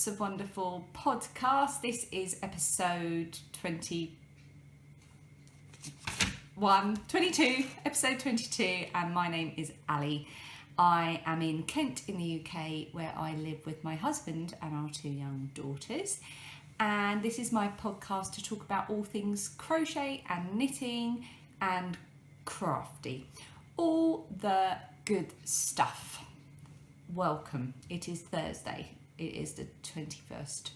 Drops of Wonderful podcast. This is episode 22, episode 22, and my name is Ali. I am in Kent in the UK, where I live with my husband and our two young daughters. And this is my podcast to talk about all things crochet and knitting and crafty. All the good stuff. Welcome. It is Thursday. It is the 21st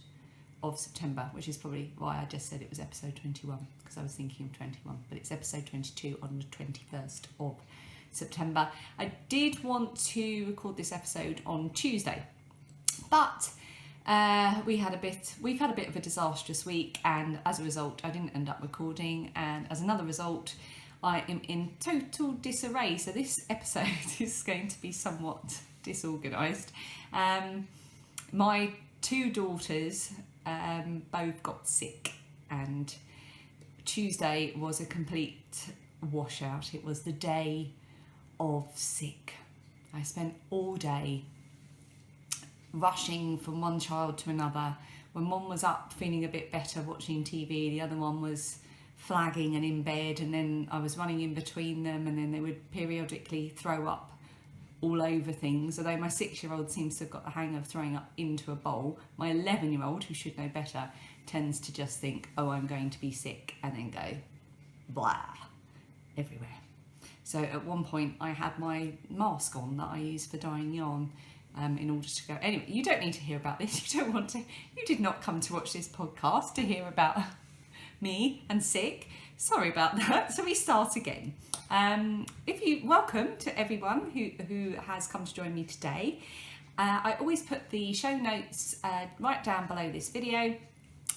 of September, which is probably why I just said it was episode 21, because I was thinking of 21, but it's episode 22 on the 21st of September. I did want to record this episode on Tuesday, but we've had a bit of a disastrous week, and as a result I didn't end up recording, and as another result I am in total disarray, so this episode is going to be somewhat disorganised. My two daughters both got sick, and Tuesday was a complete washout. It was the day of sick. I spent all day rushing from one child to another. When one was up feeling a bit better watching TV, the other one was flagging and in bed, and then I was running in between them, and then they would periodically throw up all over things. Although my 6-year-old seems to have got the hang of throwing up into a bowl, my 11-year-old, who should know better, tends to just think, oh, I'm going to be sick, and then go blah everywhere. So at one point I had my mask on that I use for dyeing yarn in order to go. Anyway, you don't need to hear about this. You don't want to. You did not come to watch this podcast to hear about me and sick. Sorry about that. So we start again. Welcome to everyone who has come to join me today. I always put the show notes right down below this video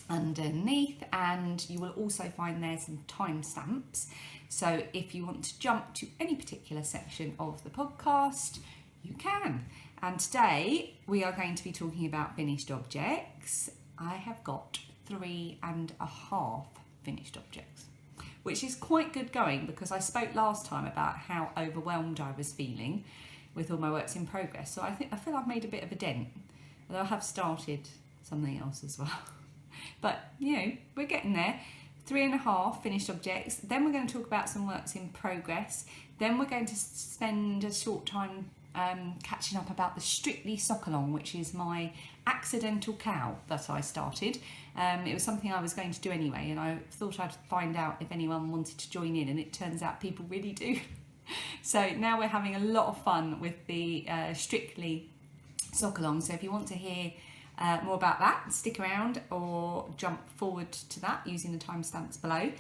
underneath, and you will also find there some timestamps. So if you want to jump to any particular section of the podcast, you can. And today we are going to be talking about finished objects. I have got 3.5 finished objects, which is quite good going, because I spoke last time about how overwhelmed I was feeling with all my works in progress. So I feel I've made a bit of a dent, although I have started something else as well. But you know, we're getting there. 3.5 finished objects. Then we're going to talk about some works in progress. Then we're going to spend a short time catching up about the Strictly Sock Along, which is my accidental cow that I started. It was something I was going to do anyway, and I thought I'd find out if anyone wanted to join in, and it turns out people really do. So now we're having a lot of fun with the Strictly Sock Along. So if you want to hear more about that, stick around or jump forward to that using the timestamps below.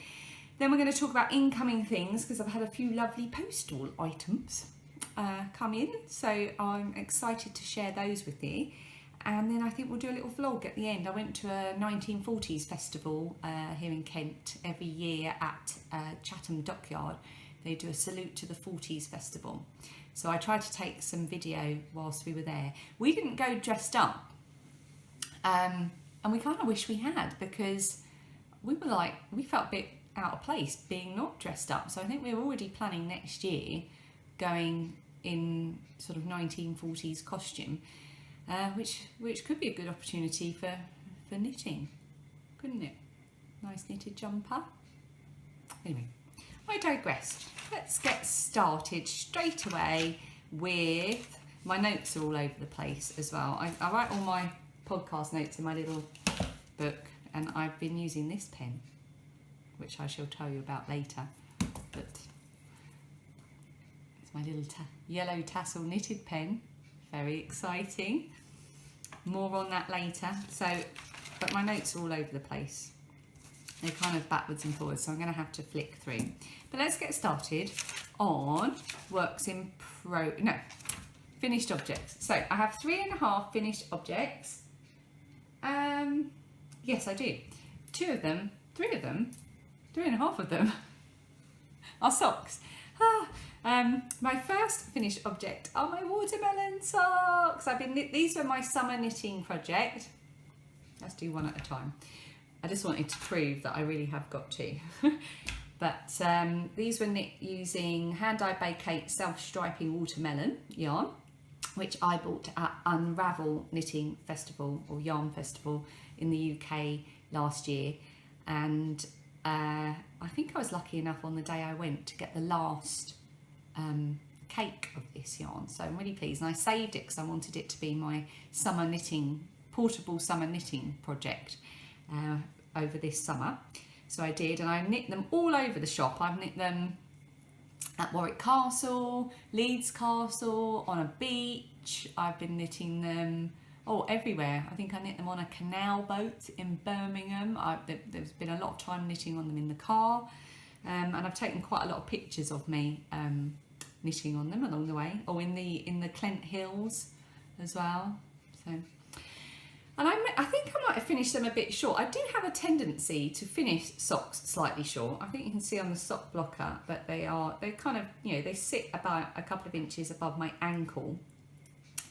Then we're going to talk about incoming things, because I've had a few lovely postal items come in, so I'm excited to share those with you. And then I think we'll do a little vlog at the end. I went to a 1940s festival here in Kent every year at Chatham Dockyard. They do a salute to the 40s festival, so I tried to take some video whilst we were there. We didn't go dressed up, and we kind of wish we had, because we felt a bit out of place being not dressed up. So I think we're already planning next year going in sort of 1940s costume, which could be a good opportunity for knitting, couldn't it? Nice knitted jumper. Anyway, I digress. Let's get started straight away with, my notes are all over the place as well. I write all my podcast notes in my little book, and I've been using this pen, which I shall tell you about later, but it's my little yellow tassel knitted pen. Very exciting. More on that later. So, but my notes are all over the place. They're kind of backwards and forwards, so I'm going to have to flick through. But let's get started on finished objects. So I have 3.5 finished objects. Yes, I do. 3.5 of them are socks. My first finished object are my watermelon socks. These were my summer knitting project. Let's do one at a time. I just wanted to prove that I really have got to. But these were knit using hand-dyed Bay Kate self-striping watermelon yarn. which I bought at Unravel Knitting Festival or Yarn Festival in the UK last year. And I think I was lucky enough on the day I went to get the last cake of this yarn, so I'm really pleased, and I saved it because I wanted it to be my summer knitting, portable summer knitting project over this summer. So I did, and I knit them all over the shop. I've knit them at Warwick Castle, Leeds Castle, on a beach. I've been knitting them everywhere. I think I knit them on a canal boat in Birmingham. There's been a lot of time knitting on them in the car, and I've taken quite a lot of pictures of me knitting on them along the way, or in the Clent Hills as well. So, and I think I might have finished them a bit short. I do have a tendency to finish socks slightly short. I think you can see on the sock blocker that they kind of, they sit about a couple of inches above my ankle.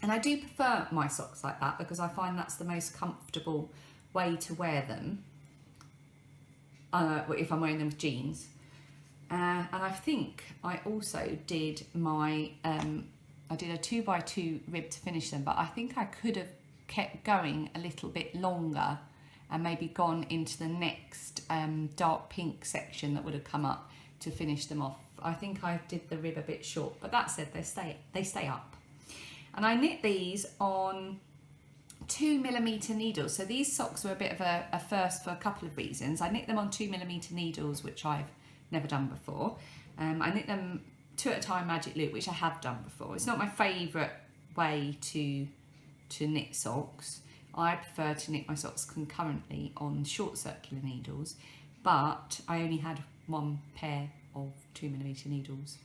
And I do prefer my socks like that because I find that's the most comfortable way to wear them if I'm wearing them with jeans. And I think I also did I did a 2x2 rib to finish them, but I think I could have kept going a little bit longer and maybe gone into the next dark pink section that would have come up to finish them off. I think I did the rib a bit short, but that said, they stay up. And I knit these on 2mm needles. So these socks were a bit of a first for a couple of reasons. I knit them on 2mm needles, which I've never done before. I knit them 2 at a time magic loop, which I have done before. It's not my favourite way to knit socks. I prefer to knit my socks concurrently on short circular needles, but I only had one pair of 2mm needles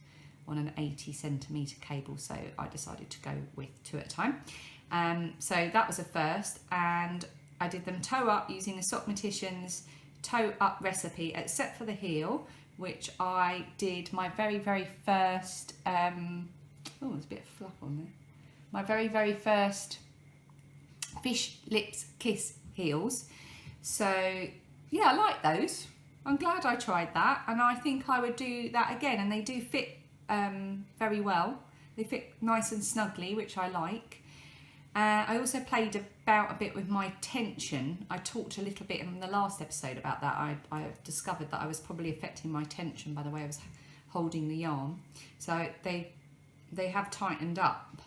on an 80cm cable, so I decided to go with 2 at a time. So that was a first, and I did them toe up using the Sockmatician's toe up recipe, except for the heel, which I did my very first there's a bit of fluff on there, my very first Fish Lips Kiss heels. So yeah, I like those. I'm glad I tried that, and I think I would do that again, and they do fit very well. They fit nice and snugly, which I like. I also played about a bit with my tension. I talked a little bit in the last episode about that. I discovered that I was probably affecting my tension by the way I was holding the yarn. So they have tightened up.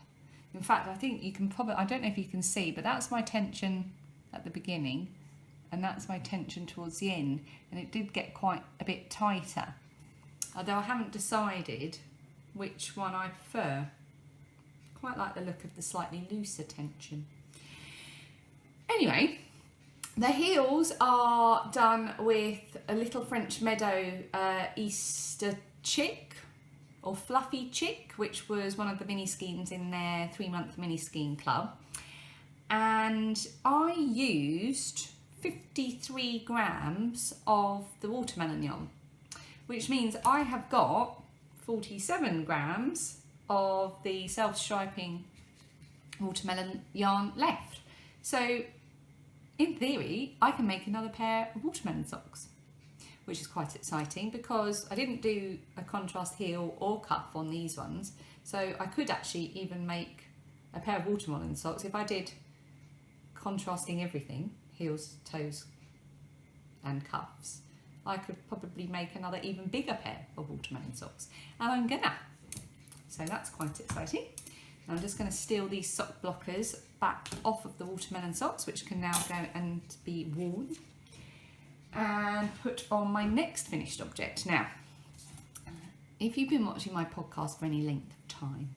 In fact, I think you can probably, I don't know if you can see, but that's my tension at the beginning, and that's my tension towards the end, and it did get quite a bit tighter. Although I haven't decided which one I prefer. Quite like the look of the slightly looser tension. Anyway, the heels are done with a Little French Meadow Easter Chick or Fluffy Chick, which was one of the mini skeins in their 3-month mini skein club. And I used 53 grams of the watermelon yarn, which means I have got 47 grams of the self-striping watermelon yarn left. So in theory, I can make another pair of watermelon socks, which is quite exciting because I didn't do a contrast heel or cuff on these ones. So I could actually even make a pair of watermelon socks if I did contrasting everything, heels, toes and cuffs. I could probably make another even bigger pair of watermelon socks, and I'm gonna. So that's quite exciting. And I'm just going to steal these sock blockers back off of the watermelon socks, which can now go and be worn, and put on my next finished object. Now, if you've been watching my podcast for any length of time,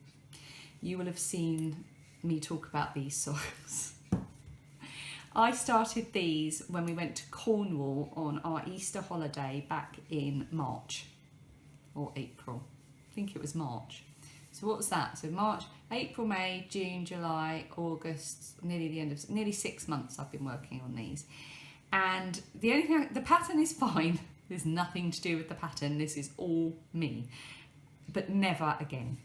you will have seen me talk about these socks. I started these when we went to Cornwall on our Easter holiday back in March or April. I think it was March. So what's that? So March, April, May, June, July, August, nearly 6 months I've been working on these. And the only thing, the pattern is fine. There's nothing to do with the pattern. This is all me, but never again.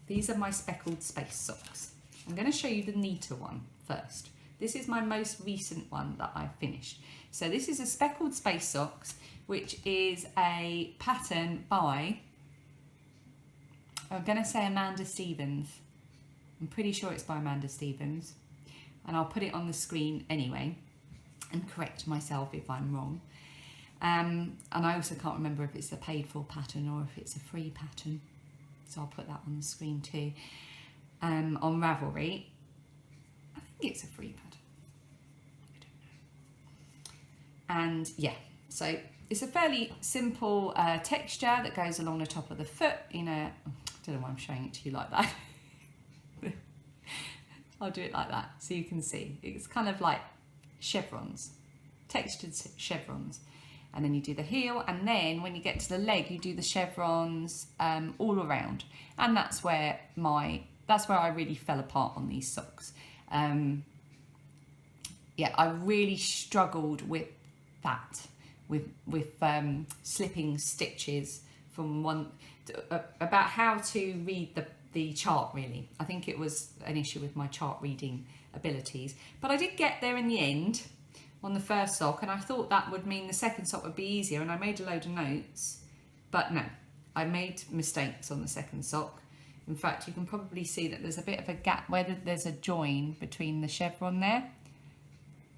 These are my Speckled Space Socks. I'm going to show you the neater one first. This is my most recent one that I've finished. So this is a Speckled Space Socks, which is a pattern by, I'm going to say Amanda Stevens. I'm pretty sure it's by Amanda Stevens, and I'll put it on the screen anyway and correct myself if I'm wrong. And I also can't remember if it's a paid for pattern or if it's a free pattern, so I'll put that on the screen too. On Ravelry, I think it's a free pattern, I don't know. And yeah, so it's a fairly simple texture that goes along the top of the foot in a, I don't know why I'm showing it to you like that. I'll do it like that so you can see. It's kind of like chevrons, textured chevrons. And then you do the heel, and then when you get to the leg, you do the chevrons all around. And that's where I really fell apart on these socks. Yeah, I really struggled with that, with slipping stitches from one, about how to read the chart really. I think it was an issue with my chart reading abilities, but I did get there in the end on the first sock, and I thought that would mean the second sock would be easier, and I made a load of notes, but no, I made mistakes on the second sock. In fact, you can probably see that there's a bit of a gap where there's a join between the chevron there,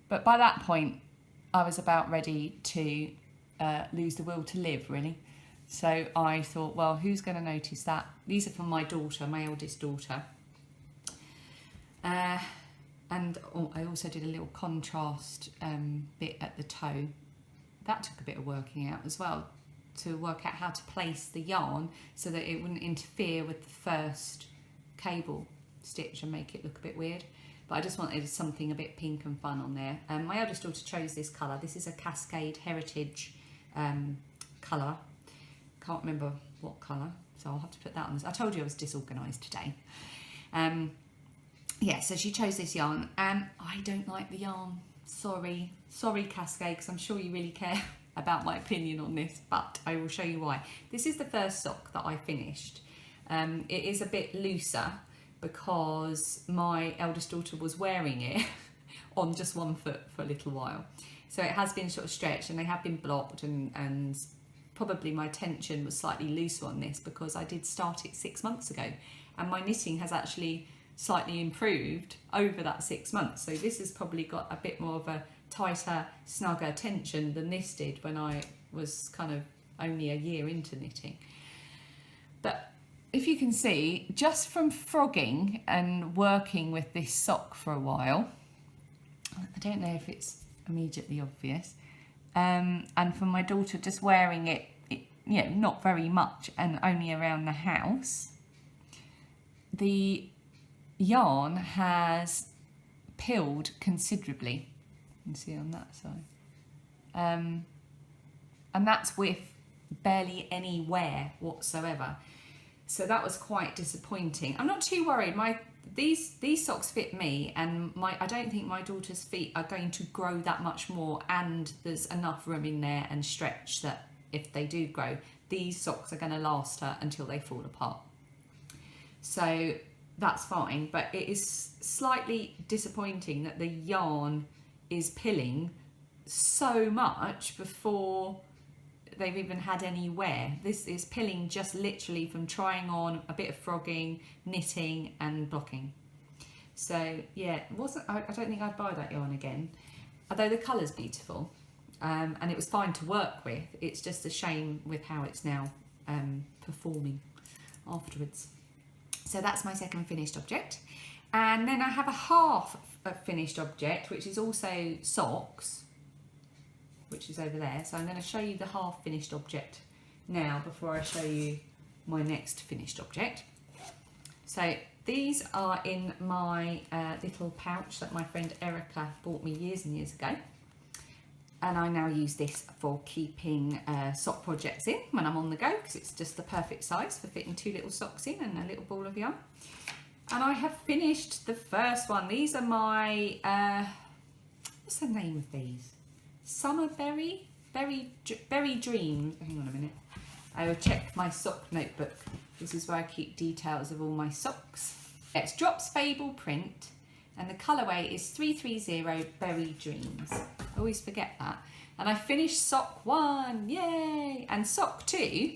but by that point I was about ready to lose the will to live really. So I thought, well, who's going to notice that? These are from my daughter, my eldest daughter. And I also did a little contrast bit at the toe. That took a bit of working out as well, to work out how to place the yarn so that it wouldn't interfere with the first cable stitch and make it look a bit weird. But I just wanted something a bit pink and fun on there. My eldest daughter chose this colour. This is a Cascade Heritage colour. Can't remember what colour, so I'll have to put that on this. I told you I was disorganised today. Yeah, so she chose this yarn, and I don't like the yarn. Sorry Cascade, because I'm sure you really care about my opinion on this, but I will show you why. This is the first sock that I finished. It is a bit looser because my eldest daughter was wearing it on just one foot for a little while. So it has been sort of stretched, and they have been blocked, and probably my tension was slightly looser on this because I did start it 6 months ago, and my knitting has actually slightly improved over that 6 months. So this has probably got a bit more of a tighter, snugger tension than this did when I was kind of only a year into knitting. But if you can see, just from frogging and working with this sock for a while, I don't know if it's immediately obvious, and for my daughter just wearing it, you know, not very much and only around the house, the yarn has pilled considerably. You can see on that side, and that's with barely any wear whatsoever. So that was quite disappointing. I'm not too worried. These socks fit me, and I don't think my daughter's feet are going to grow that much more, and there's enough room in there and stretch that if they do grow, these socks are going to last her until they fall apart. So that's fine, but it is slightly disappointing that the yarn is pilling so much before they've even had any wear. This is pilling just literally from trying on a bit of frogging, knitting and blocking. So yeah, I don't think I'd buy that yarn again, although the colour's beautiful, and it was fine to work with. It's just a shame with how it's now performing afterwards. So that's my second finished object. And then I have a half finished object, which is also socks, which is over there. So I'm going to show you the half finished object now before I show you my next finished object. So these are in my little pouch that my friend Erica bought me years and years ago. And I now use this for keeping sock projects in when I'm on the go, because it's just the perfect size for fitting 2 little socks in and a little ball of yarn. And I have finished the first one. These are my, what's the name of these? Summer Berry Dream. Hang on a minute. I will check my sock notebook. This is where I keep details of all my socks. It's Drops Fabel Print, and the colourway is 330 Berry Dreams. I always forget that. And I finished sock 1, yay! And sock 2,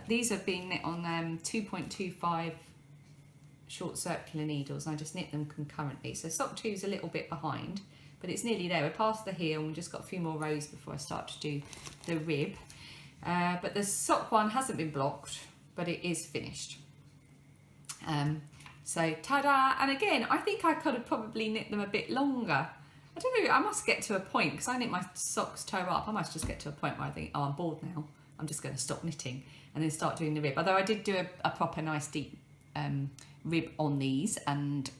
these have been knit on 2.25 short circular needles, and I just knit them concurrently. So sock 2 is a little bit behind, but it's nearly there. We're past the heel and we've just got a few more rows before I start to do the rib. But the sock 1 hasn't been blocked, but it is finished. So ta-da! And again, I think I could have probably knit them a bit longer. I don't know, I must get to a point, because I knit my socks toe up, I must just get to a point where I think, oh, I'm bored now, I'm just going to stop knitting and then start doing the rib. Although I did do a proper nice deep rib on these, and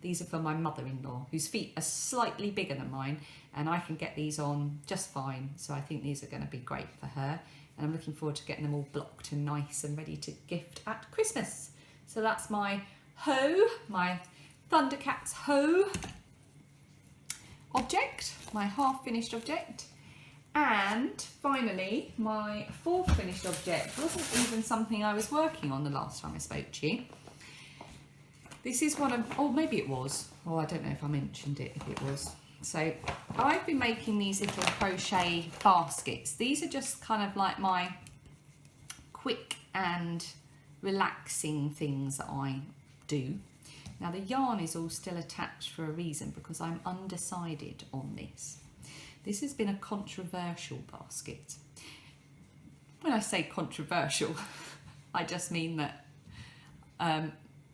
these are for my mother-in-law, whose feet are slightly bigger than mine, and I can get these on just fine, so I think these are going to be great for her, and I'm looking forward to getting them all blocked and nice and ready to gift at Christmas. So that's my hoe, my Thundercats hoe object, my half finished object. And finally, my fourth finished object wasn't even something I was working on the last time I spoke to you. This is one of, oh, maybe it was. Oh, I don't know if I mentioned it, if it was. So I've been making these little crochet baskets. These are just kind of like my quick and relaxing things that I do. Now the yarn is all still attached for a reason, because I'm undecided on this. This has been a controversial basket. When I say controversial, I just mean that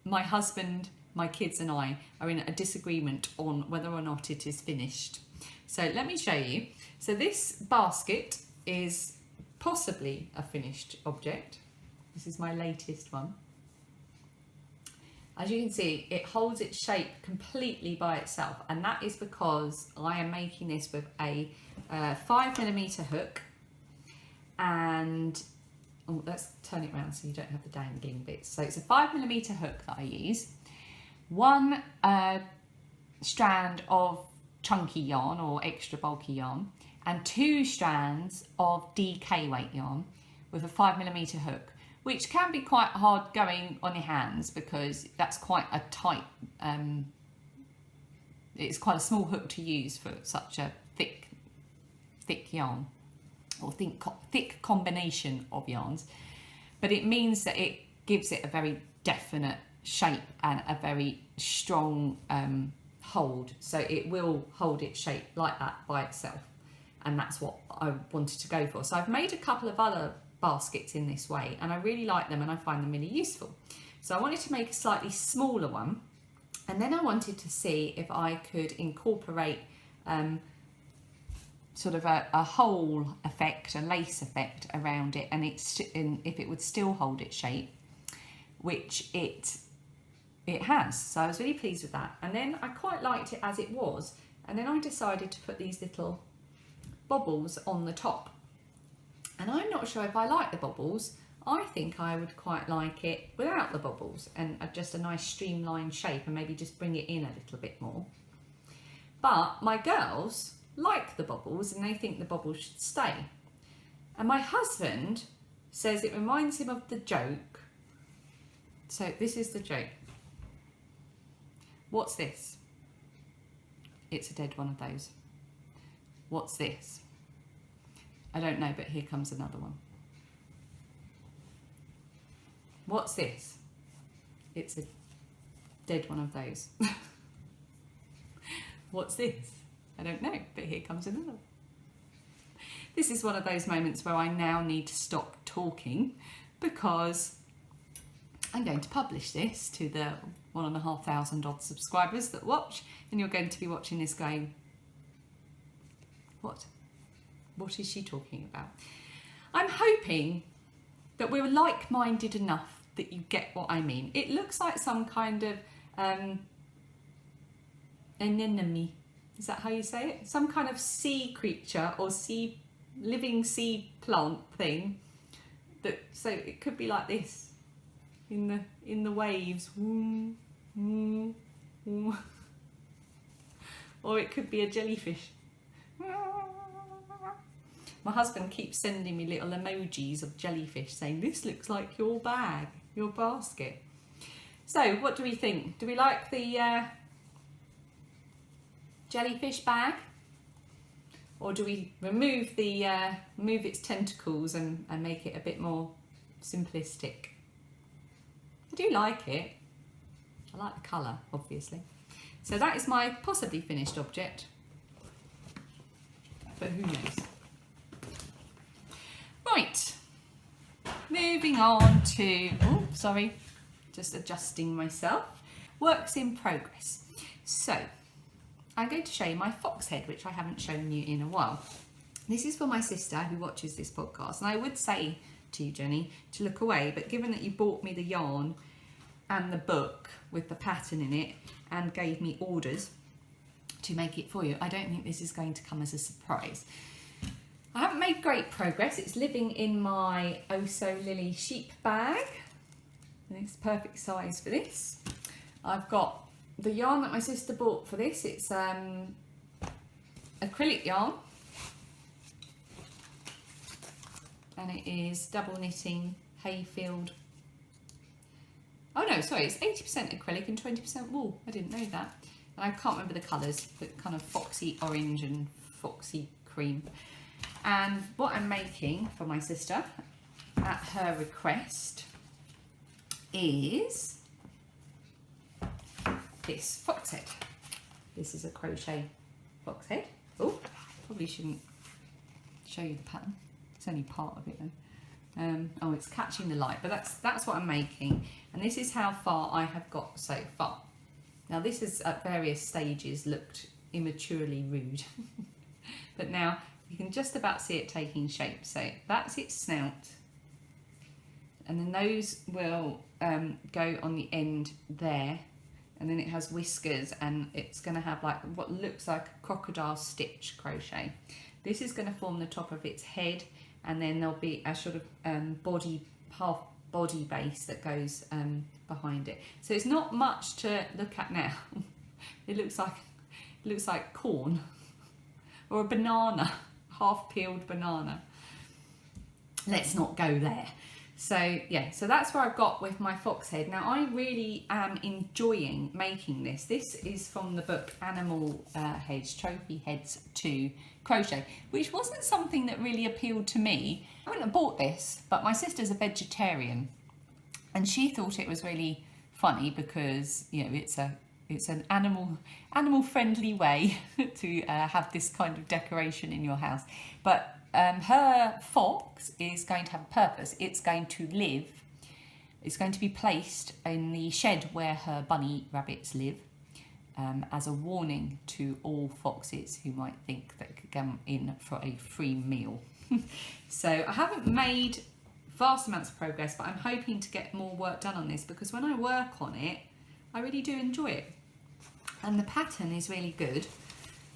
my husband, my kids and I are in a disagreement on whether or not it is finished. So let me show you. So this basket is possibly a finished object. This is my latest one. As you can see, it holds its shape completely by itself, and that is because I am making this with a 5mm hook, and oh, let's turn it around so you don't have the dangling bits. So it's a 5mm hook that I use, one strand of chunky yarn or extra bulky yarn, and 2 strands of DK weight yarn with a 5mm hook, which can be quite hard going on your hands because that's quite a tight, it's quite a small hook to use for such a thick yarn, or thick combination of yarns. But it means that it gives it a very definite shape and a very strong hold. So it will hold its shape like that by itself. And that's what I wanted to go for. So I've made a couple of other baskets in this way, and I really like them and I find them really useful. So I wanted to make a slightly smaller one, and then I wanted to see if I could incorporate sort of a hole effect, a lace effect around it, and if it would still hold its shape, which it has. So I was really pleased with that, and then I quite liked it as it was, and then I decided to put these little bobbles on the top. And I'm not sure if I like the bobbles. I think I would quite like it without the bobbles, and just a nice streamlined shape, and maybe just bring it in a little bit more. But my girls like the bobbles, and they think the bobbles should stay. And my husband says it reminds him of the joke. So this is the joke. What's this? It's a dead one of those. What's this? I don't know, but here comes another one. What's this? It's a dead one of those. What's this? I don't know, but here comes another one. This is one of those moments where I now need to stop talking, because I'm going to publish this to the 1,500 odd subscribers that watch, and you're going to be watching this going, what? What is she talking about? I'm hoping that we're like-minded enough that you get what I mean. It looks like some kind of anemone. Is that how you say it? Some kind of sea creature or living sea plant thing. So it could be like this in the waves. Or it could be a jellyfish. My husband keeps sending me little emojis of jellyfish saying, this looks like your bag, your basket. So what do we think? Do we like the jellyfish bag? Or do we remove its tentacles and make it a bit more simplistic? I do like it. I like the colour, obviously. So that is my possibly finished object, but who knows. Right, moving on to, oh, sorry, just adjusting myself. Works in progress. So, I'm going to show you my fox head, which I haven't shown you in a while. This is for my sister who watches this podcast, and I would say to you, Jenny, to look away, but given that you bought me the yarn and the book with the pattern in it and gave me orders to make it for you, I don't think this is going to come as a surprise. I haven't made great progress. It's living in my Oh So Lily sheep bag, and it's perfect size for this. I've got the yarn that my sister bought for this. It's acrylic yarn, and it is double knitting Hayfield. Oh no, sorry, it's 80% acrylic and 20% wool. I didn't know that. And I can't remember the colours, but kind of foxy orange and foxy cream. And what I'm making for my sister at her request is this fox head. This is a crochet fox head. Oh, probably shouldn't show you the pattern. It's only part of it though. Oh, it's catching the light, but that's what I'm making. And this is how far I have got so far. Now this has at various stages looked immaturely rude, but now you can just about see it taking shape. So that's its snout, and then those will go on the end there, and then it has whiskers, and it's going to have like what looks like a crocodile stitch crochet. This is going to form the top of its head, and then there'll be a sort of body, half body base that goes behind it. So it's not much to look at now. It looks like corn or a banana, half peeled banana. Let's not go there. So yeah, so that's where I've got with my fox head. Now I really am enjoying making this. This is from the book Animal Heads, Trophy Heads to Crochet, which wasn't something that really appealed to me. I wouldn't have bought this, but my sister's a vegetarian, and she thought it was really funny because, you know, it's an animal friendly way to have this kind of decoration in your house. But her fox is going to have a purpose. It's going to live, it's going to be placed in the shed where her bunny rabbits live, as a warning to all foxes who might think they could come in for a free meal. So I haven't made vast amounts of progress, but I'm hoping to get more work done on this, because when I work on it, I really do enjoy it. And the pattern is really good.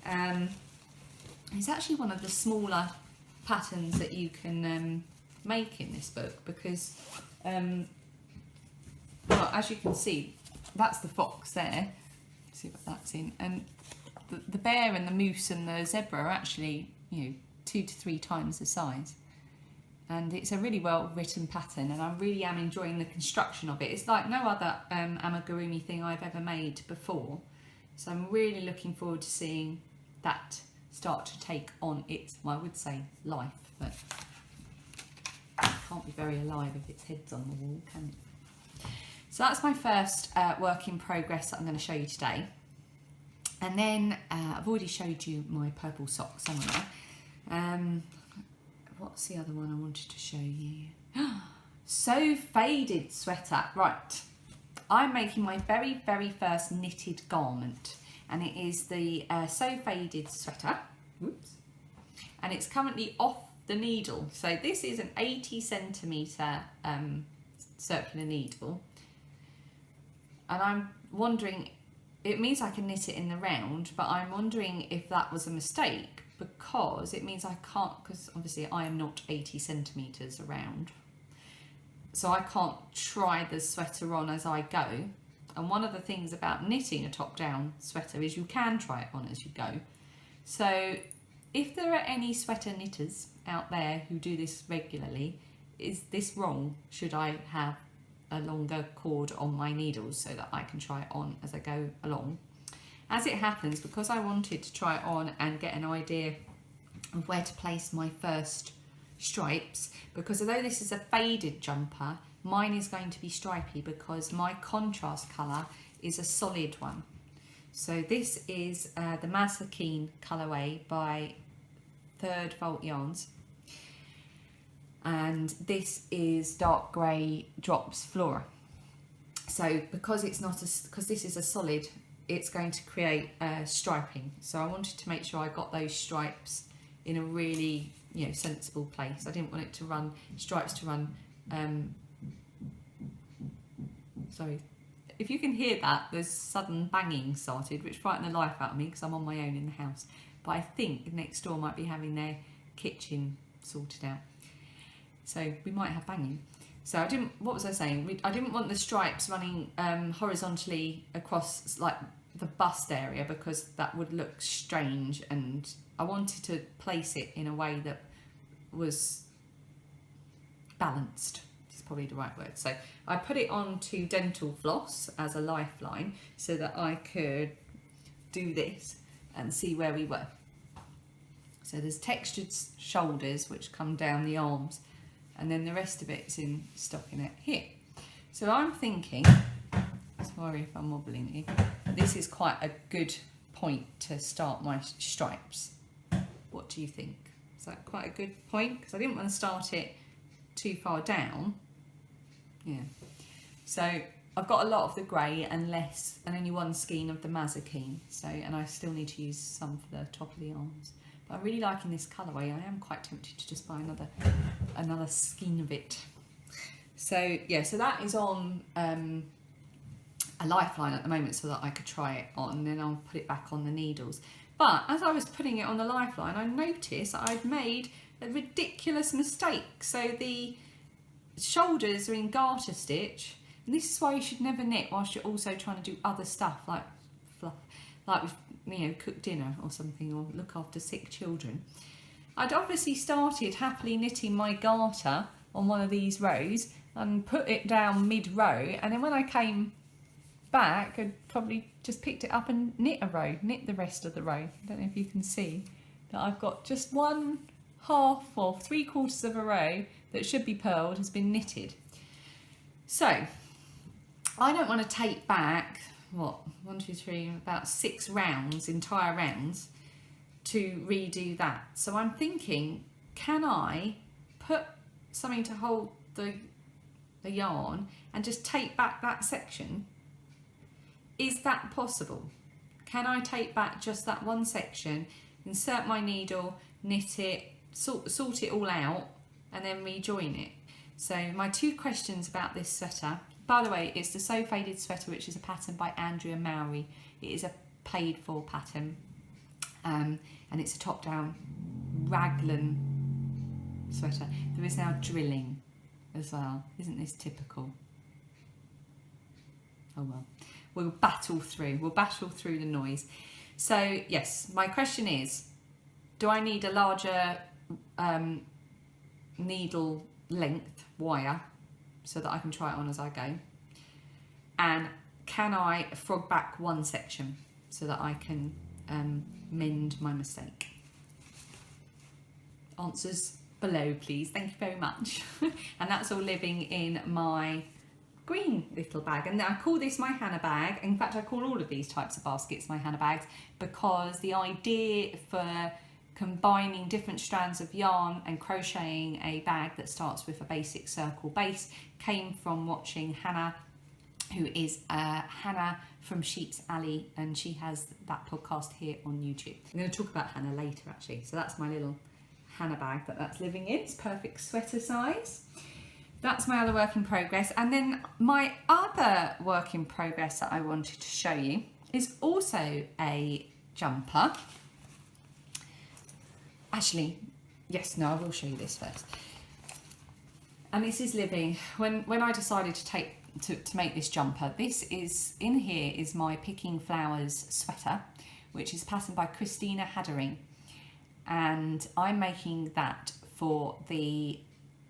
It's actually one of the smaller patterns that you can make in this book, because, well, as you can see, that's the fox there. See what that's in, and the bear and the moose and the zebra are actually, you know, 2 to 3 times the size. And it's a really well written pattern, and I really am enjoying the construction of it. It's like no other amigurumi thing I've ever made before, so I'm really looking forward to seeing that start to take on its, well, I would say life, but it can't be very alive if its head's on the wall, can it? So that's my first work in progress that I'm going to show you today. And then I've already showed you my purple socks somewhere. What's the other one I wanted to show you? So Faded sweater. Right, I'm making my very, very first knitted garment, and it is the So Faded sweater. Oops. And it's currently off the needle. So this is an 80 centimetre circular needle. And I'm wondering, it means I can knit it in the round, but I'm wondering if that was a mistake, because it means I can't, because obviously I am not 80 centimetres around. So I can't try the sweater on as I go. And one of the things about knitting a top-down sweater is you can try it on as you go. So if there are any sweater knitters out there who do this regularly, is this wrong? Should I have a longer cord on my needles so that I can try it on as I go along? As it happens, because I wanted to try it on and get an idea of where to place my first stripes, because although this is a faded jumper, mine is going to be stripy because my contrast colour is a solid one. So this is the Masakine colourway by Third Volt Yarns, and this is dark grey Drops Flora. So because it's not because this is a solid, it's going to create striping. So I wanted to make sure I got those stripes in a really, you know, sensible place. I didn't want it to run stripes to run. Sorry, if you can hear that, there's sudden banging started, which frightened the life out of me because I'm on my own in the house. But I think next door might be having their kitchen sorted out, so we might have banging. So I didn't. What was I saying? I didn't want the stripes running horizontally across like the bust area because that would look strange, and I wanted to place it in a way that was balanced. Is probably the right word. So I put it onto dental floss as a lifeline so that I could do this and see where we were. So there's textured shoulders which come down the arms, and then the rest of it's in stockinette here. So I'm thinking, sorry if I'm wobbling here, this is quite a good point to start my stripes. What do you think? Is that quite a good point? Because I didn't want to start it too far down. Yeah. So I've got a lot of the grey and less, and only one skein of the Masakine. So, and I still need to use some for the top of the arms. But I'm really liking this colourway. I am quite tempted to just buy another skein of it. So yeah, so that is on a lifeline at the moment so that I could try it on, and then I'll put it back on the needles. But as I was putting it on the lifeline, I noticed I'd made a ridiculous mistake. So the shoulders are in garter stitch, and this is why you should never knit whilst you're also trying to do other stuff like fluff, like with, you know, cook dinner or something, or look after sick children. I'd obviously started happily knitting my garter on one of these rows and put it down mid-row, and then when I came back I'd probably just picked it up and knit a row, knit the rest of the row. I don't know if you can see that I've got just one half or 3/4 of a row that should be purled has been knitted. So I don't want to take back, what, 1, 2, 3, about 6 rounds, entire rounds, to redo that. So I'm thinking, can I put something to hold the yarn and just take back that section? Is that possible? Can I take back just that one section, insert my needle, knit it, sort it all out, and then rejoin it? So my 2 questions about this sweater. By the way, it's the So Faded sweater, which is a pattern by Andrea Mowry. It is a paid for pattern, and it's a top-down raglan sweater. There is now drilling as well. Isn't this typical? Oh well. We'll battle through. We'll battle through the noise. So yes, my question is, do I need a larger needle length wire so that I can try it on as I go? And can I frog back one section so that I can mend my mistake? Answers below, please. Thank you very much. And that's all living in my green little bag, and I call this my Hannah bag. In fact, I call all of these types of baskets my Hannah bags, because the idea for combining different strands of yarn and crocheting a bag that starts with a basic circle base came from watching Hannah, who is Hannah from Sheep's Alley, and she has that podcast here on YouTube. I'm going to talk about Hannah later actually. So that's my little Hannah bag that's living in. It's perfect sweater size. That's my other work in progress. And then my other work in progress that I wanted to show you is also a jumper. Actually, yes, no, I will show you this first. And this is living, when I decided to make this jumper, this is, in here is my Picking Flowers sweater, which is patterned by Christina Haddering. And I'm making that for the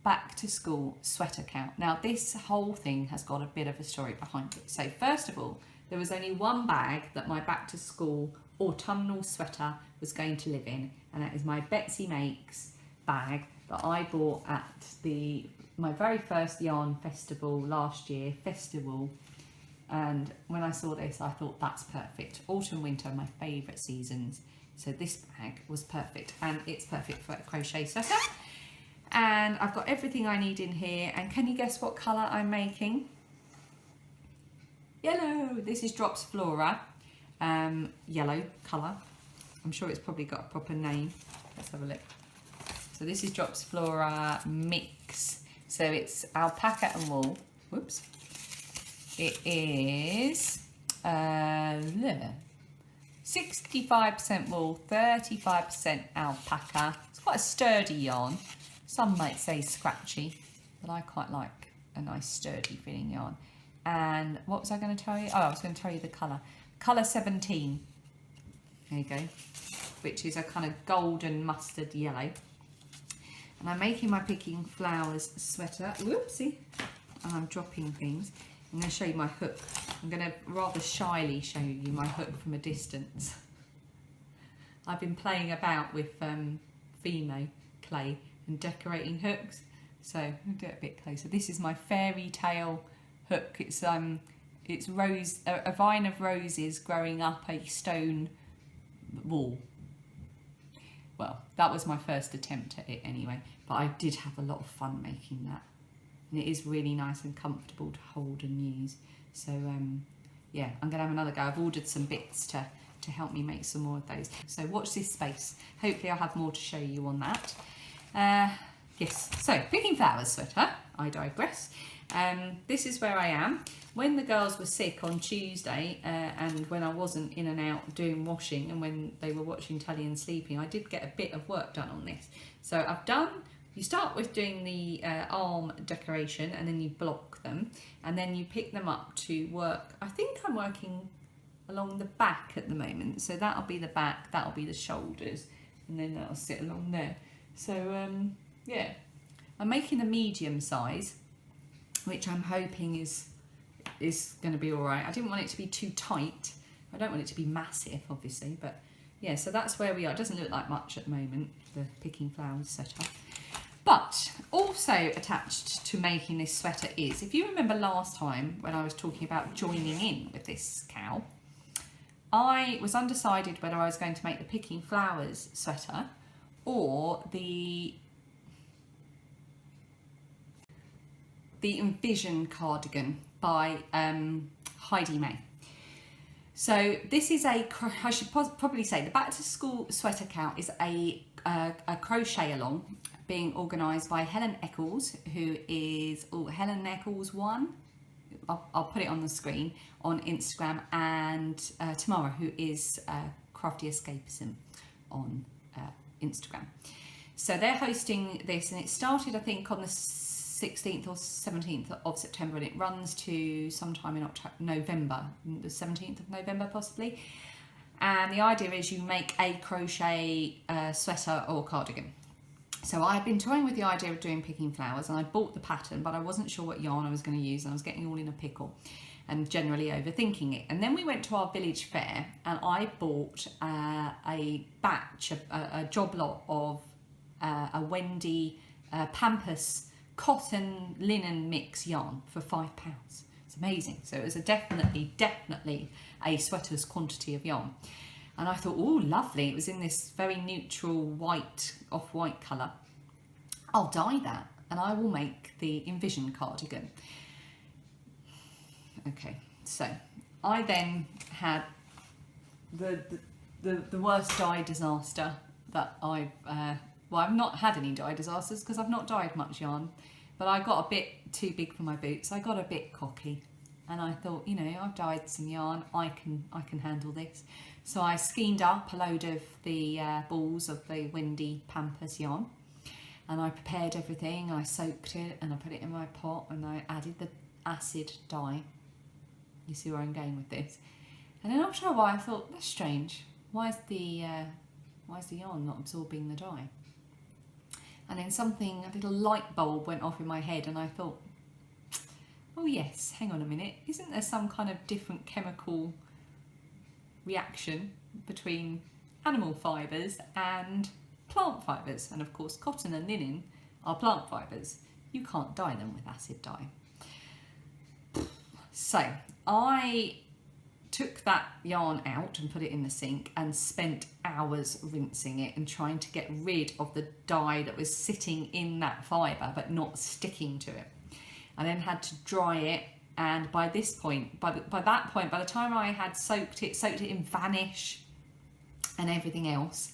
back to school sweater count. Now this whole thing has got a bit of a story behind it. So first of all, there was only one bag that my back to school autumnal sweater was going to live in, and that is my Betsy Makes bag that I bought at my very first yarn festival last year, And when I saw this, I thought that's perfect. Autumn, winter, my favourite seasons. So this bag was perfect, and it's perfect for a crochet sweater. And I've got everything I need in here. And can you guess what colour I'm making? Yellow. This is Drops Flora, yellow colour. I'm sure it's probably got a proper name. Let's have a look. So this is Drops Flora Mix. So it's alpaca and wool. Whoops. It is 65% wool, 35% alpaca. It's quite a sturdy yarn. Some might say scratchy, but I quite like a nice sturdy feeling yarn. And what was I going to tell you? Oh, I was going to tell you the colour. Colour 17. There you go. Which is a kind of golden mustard yellow. And I'm making my Picking Flowers sweater. Whoopsie. And I'm dropping things. I'm going to show you my hook. I'm going to rather shyly show you my hook from a distance. I've been playing about with Fimo clay and decorating hooks. So I'll do it a bit closer. This is my fairy tale hook. It's rose, a vine of roses growing up a stone wall. Well, that was my first attempt at it anyway, but I did have a lot of fun making that. And it is really nice and comfortable to hold and use. So yeah, I'm going to have another go. I've ordered some bits to help me make some more of those. So watch this space. Hopefully I'll have more to show you on that. Yes, so Picking Flowers sweater, I digress. This is where I am. When the girls were sick on Tuesday and when I wasn't in and out doing washing and when they were watching telly and sleeping, I did get a bit of work done on this. So I've done, you start with doing the arm decoration and then you block them and then you pick them up to work. I think I'm working along the back at the moment. So that'll be the back, that'll be the shoulders, and then that'll sit along there. So yeah, I'm making a medium size, which I'm hoping is going to be all right. I didn't want it to be too tight. I don't want it to be massive, obviously, but yeah, so that's where we are. It doesn't look like much at the moment, the Picking Flowers setup. But also attached to making this sweater is, if you remember last time when I was talking about joining in with this cow, I was undecided whether I was going to make the Picking Flowers sweater or the Envision cardigan by Heidi May. So this is I should probably say the Back to School Sweater Count is a crochet along being organised by Helen Eccles, who is Helen Eccles 1. I'll put it on the screen on Instagram, and Tamara, who is Crafty Escapism on Instagram. So they're hosting this, and it started I think on the 16th or 17th of September, and it runs to sometime in November, the 17th of November possibly. And the idea is you make a crochet sweater or cardigan. So I've been toying with the idea of doing Picking Flowers, and I bought the pattern, but I wasn't sure what yarn I was going to use, and I was getting all in a pickle and generally overthinking it. And then we went to our village fair, and I bought a batch, a job lot of a Wendy Pampas cotton linen mix yarn for £5. It's amazing. So it was definitely a sweater's quantity of yarn. And I thought, oh, lovely. It was in this very neutral white, off-white colour. I'll dye that and I will make the Envision cardigan. Okay, so I then had the worst dye disaster that I've well, I've not had any dye disasters because I've not dyed much yarn, but I got a bit too big for my boots. I got a bit cocky, and I thought, you know, I've dyed some yarn, I can handle this. So I skeined up a load of the balls of the Wendy Pampas yarn, and I prepared everything. I soaked it and I put it in my pot, and I added the acid dye. You see where I'm going with this? And then after a while, I thought, that's strange. Why is the yarn not absorbing the dye? And then a little light bulb went off in my head, and I thought, oh yes, hang on a minute, isn't there some kind of different chemical reaction between animal fibres and plant fibres? And of course, cotton and linen are plant fibres. You can't dye them with acid dye. So I took that yarn out and put it in the sink and spent hours rinsing it and trying to get rid of the dye that was sitting in that fibre but not sticking to it. I then had to dry it, and by this point, by the time I had soaked it in Vanish and everything else,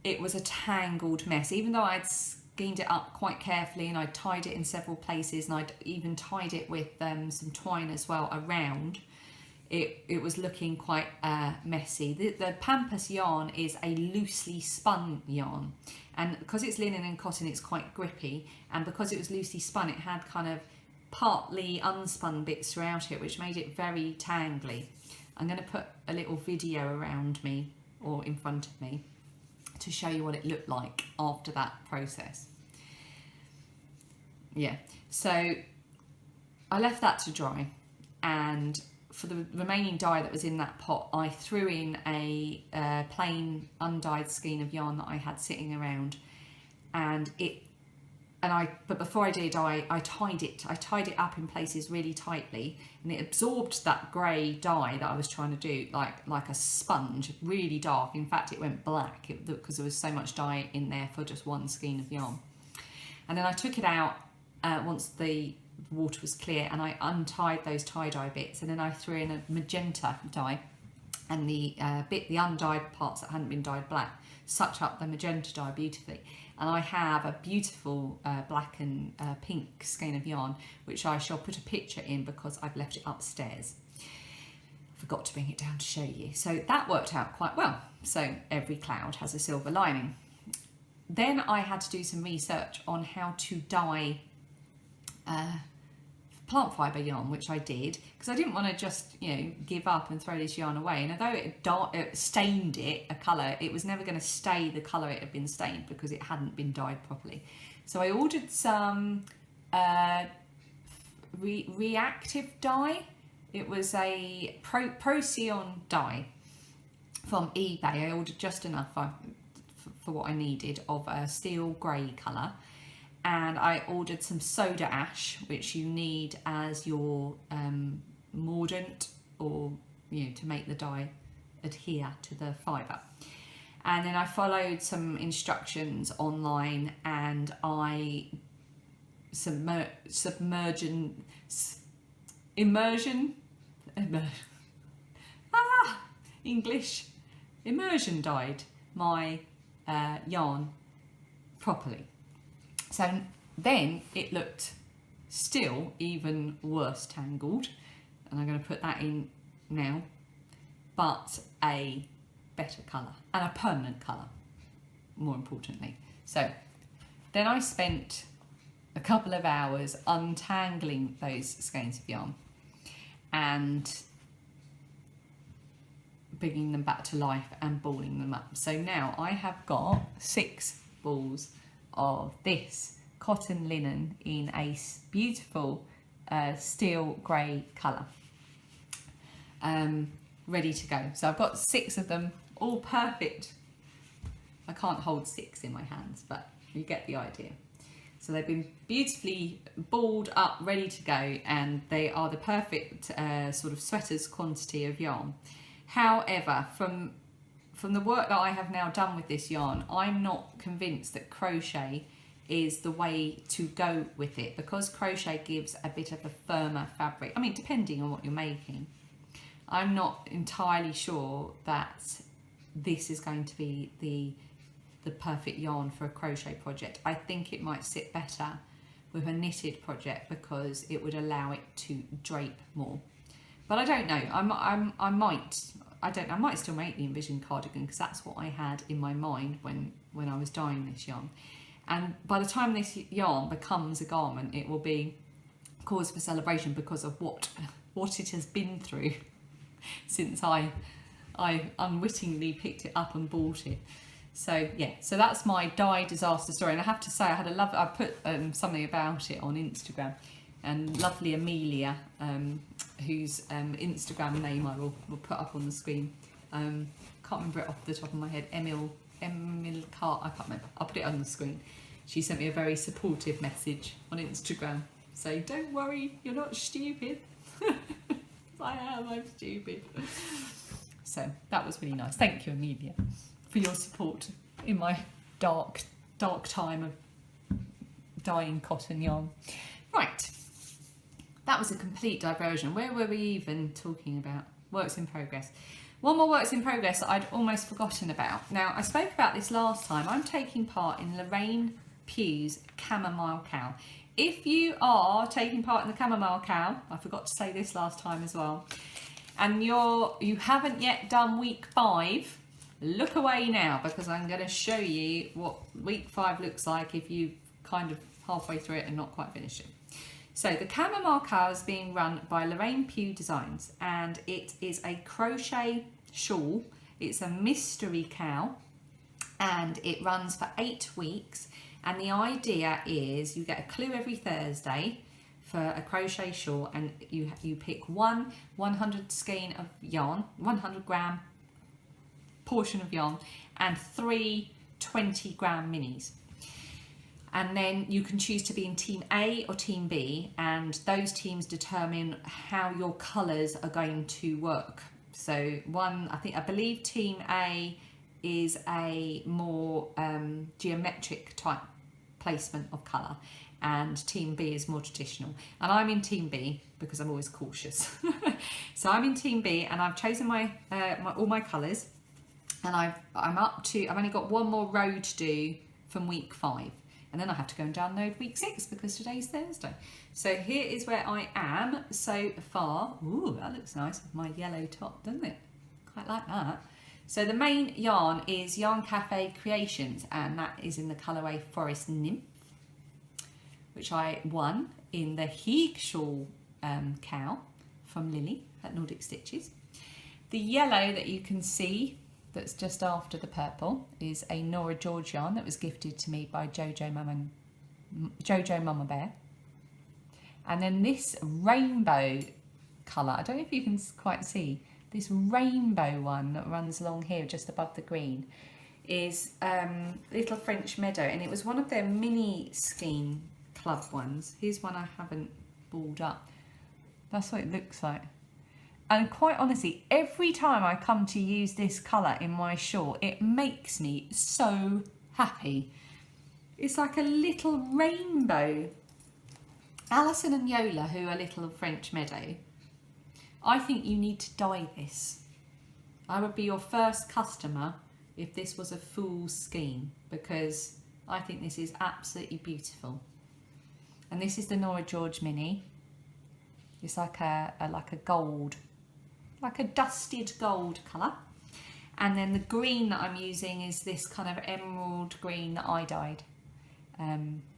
it was a tangled mess. Even though I'd skeined it up quite carefully and I'd tied it in several places, and I'd even tied it with some twine as well around, it was looking quite messy. The Pampas yarn is a loosely spun yarn, and because it's linen and cotton, it's quite grippy, and because it was loosely spun, it had kind of partly unspun bits throughout it, which made it very tangly. I'm going to put a little video around me or in front of me to show you what it looked like after that process. Yeah, so I left that to dry, and for the remaining dye that was in that pot, I threw in a plain undyed skein of yarn that I had sitting around, but before I did, I tied it up in places really tightly, and it absorbed that grey dye that I was trying to do like a sponge, really dark. In fact, it went black because there was so much dye in there for just one skein of yarn. And then I took it out once the water was clear, and I untied those tie-dye bits, and then I threw in a magenta dye, and the undyed parts that hadn't been dyed black sucked up the magenta dye beautifully. And I have a beautiful black and pink skein of yarn, which I shall put a picture in because I've left it upstairs. Forgot to bring it down to show you. So that worked out quite well. So every cloud has a silver lining. Then I had to do some research on how to dye plant fibre yarn, which I did, because I didn't want to just, give up and throw this yarn away. And although it stained it a colour, it was never going to stay the colour it had been stained because it hadn't been dyed properly. So I ordered some reactive dye. It was a Procyon dye from eBay. I ordered just enough for what I needed of a steel grey colour. And I ordered some soda ash, which you need as your mordant, or to make the dye adhere to the fibre. And then I followed some instructions online, and I immersion dyed my yarn properly. So then it looked still even worse tangled, and I'm going to put that in now, but a better colour and a permanent colour, more importantly. So then I spent a couple of hours untangling those skeins of yarn and bringing them back to life and balling them up. So now I have got 6 balls of this cotton linen in a beautiful steel grey colour, ready to go. So I've got 6 of them, all perfect. I can't hold 6 in my hands, but you get the idea. So they've been beautifully balled up, ready to go, and they are the perfect sort of sweater's quantity of yarn. However, from the work that I have now done with this yarn, I'm not convinced that crochet is the way to go with it, because crochet gives a bit of a firmer fabric. I mean, depending on what you're making. I'm not entirely sure that this is going to be the perfect yarn for a crochet project. I think it might sit better with a knitted project because it would allow it to drape more. But I don't know. I might still make the envisioned cardigan, because that's what I had in my mind when I was dyeing this yarn. And by the time this yarn becomes a garment, it will be cause for celebration because of what it has been through since I unwittingly picked it up and bought it. So yeah, so that's my dye disaster story. And I have to say, I put something about it on Instagram, and lovely Amelia, whose Instagram name I will put up on the screen. Can't remember it off the top of my head. Emil Cart, I can't remember. I'll put it on the screen. She sent me a very supportive message on Instagram saying, "Don't worry, you're not stupid." I'm stupid. So that was really nice. Thank you, Amelia, for your support in my dark time of dyeing cotton yarn. Right, that was a complete diversion. Where were we even talking about? Works in progress. One more works in progress that I'd almost forgotten about. Now, I spoke about this last time. I'm taking part in Lorraine Pugh's Chamomile Cow. If you are taking part in the Chamomile Cow, I forgot to say this last time as well, and you haven't yet done week 5, look away now, because I'm going to show you what week 5 looks like if you kind of halfway through it and not quite finished it. So the Chamomile Cow is being run by Lorraine Pugh Designs, and it is a crochet shawl. It's a mystery cow, and it runs for 8 weeks. And the idea is you get a clue every Thursday for a crochet shawl, and you pick one 100 skein of yarn, 100 gram portion of yarn, and 3 20 gram minis. And then you can choose to be in team A or team B, and those teams determine how your colours are going to work. So I believe team A is a more geometric type placement of colour, and team B is more traditional, and I'm in team B because I'm always cautious. So I'm in team B, and I've chosen all my colours, and I've only got one more row to do from week 5, and then I have to go and download week 6 because today's Thursday. So here is where I am so far. Ooh, that looks nice with my yellow top, doesn't it? Quite like that. So the main yarn is Yarn Cafe Creations, and that is in the colourway Forest Nymph, which I won in the Heeg Shawl cow from Lily at Nordic Stitches. The yellow that you can see that's just after the purple is a Nora George yarn that was gifted to me by Jojo Mama Bear. And then this rainbow colour, I don't know if you can quite see, this rainbow one that runs along here just above the green is Little French Meadow, and it was one of their mini skein club ones. Here's one I haven't balled up. That's what it looks like. And quite honestly, every time I come to use this colour in my shawl, it makes me so happy. It's like a little rainbow. Alison and Yola, who are Little French Meadow, I think you need to dye this. I would be your first customer if this was a full skein, because I think this is absolutely beautiful. And this is the Nora George Mini. It's like a gold, like a dusted gold colour. And then the green that I'm using is this kind of emerald green that I dyed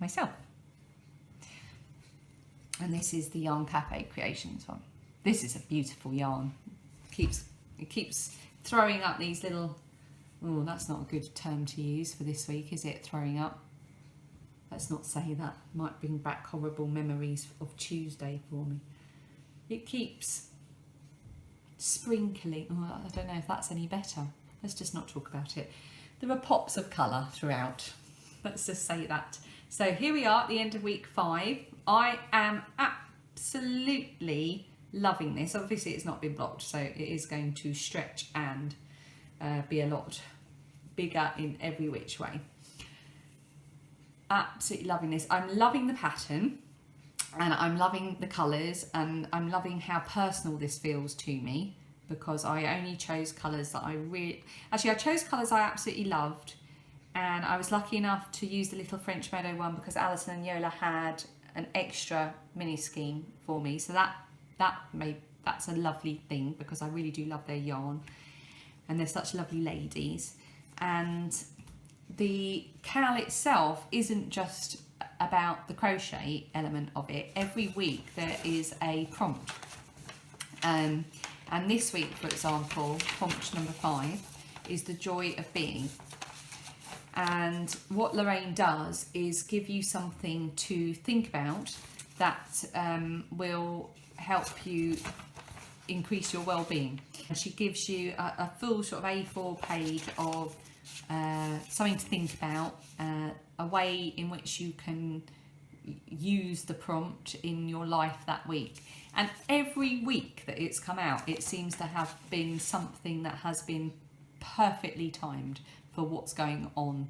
myself. And this is the Yarn Cafe Creations one. This is a beautiful yarn. It keeps throwing up these little, oh, that's not a good term to use for this week, is it? Throwing up. Let's not say that. Might bring back horrible memories of Tuesday for me. It keeps sprinkling. Oh, I don't know if that's any better. Let's just not talk about it. There are pops of colour throughout. Let's just say that. So here we are at the end of week 5. I am absolutely loving this. Obviously it's not been blocked, so it is going to stretch and be a lot bigger in every which way. Absolutely loving this. I'm loving the pattern, and I'm loving the colours, and I'm loving how personal this feels to me, because I only chose colours that I chose colours I absolutely loved, and I was lucky enough to use the Little French Meadow one because Alison and Yola had an extra mini skein for me, so that's a lovely thing, because I really do love their yarn, and they're such lovely ladies. And the cowl itself isn't just about the crochet element of it. Every week there is a prompt, and this week, for example, prompt number 5 is the joy of being. And what Lorraine does is give you something to think about that will help you increase your well-being. And she gives you a full sort of A4 page of something to think about, a way in which you can use the prompt in your life that week. And every week that it's come out, it seems to have been something that has been perfectly timed for what's going on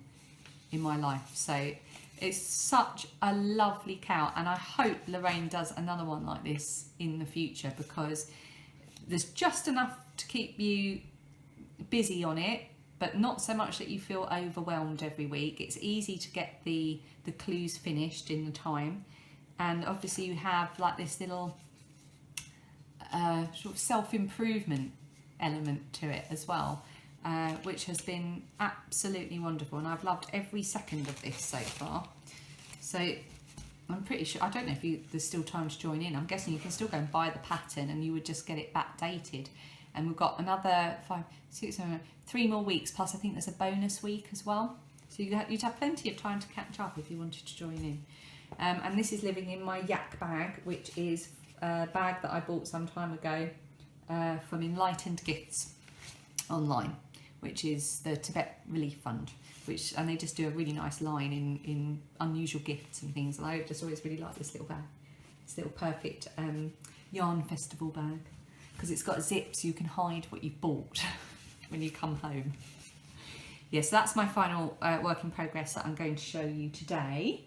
in my life. So it's such a lovely cow, and I hope Lorraine does another one like this in the future, because there's just enough to keep you busy on it, but not so much that you feel overwhelmed every week. It's easy to get the clues finished in the time, and obviously you have like this little sort of self-improvement element to it as well, which has been absolutely wonderful, and I've loved every second of this so far. So I'm pretty sure, I don't know if there's still time to join in. I'm guessing you can still go and buy the pattern and you would just get it backdated. And we've got another 3 more weeks, plus I think there's a bonus week as well. So you'd have plenty of time to catch up if you wanted to join in. And this is living in my yak bag, which is a bag that I bought some time ago from Enlightened Gifts online, which is the Tibet Relief Fund, and they just do a really nice line in unusual gifts and things. And I just always really like this little bag, this little perfect yarn festival bag, because it's got a zip so you can hide what you've bought when you come home. Yeah, so that's my final work in progress that I'm going to show you today.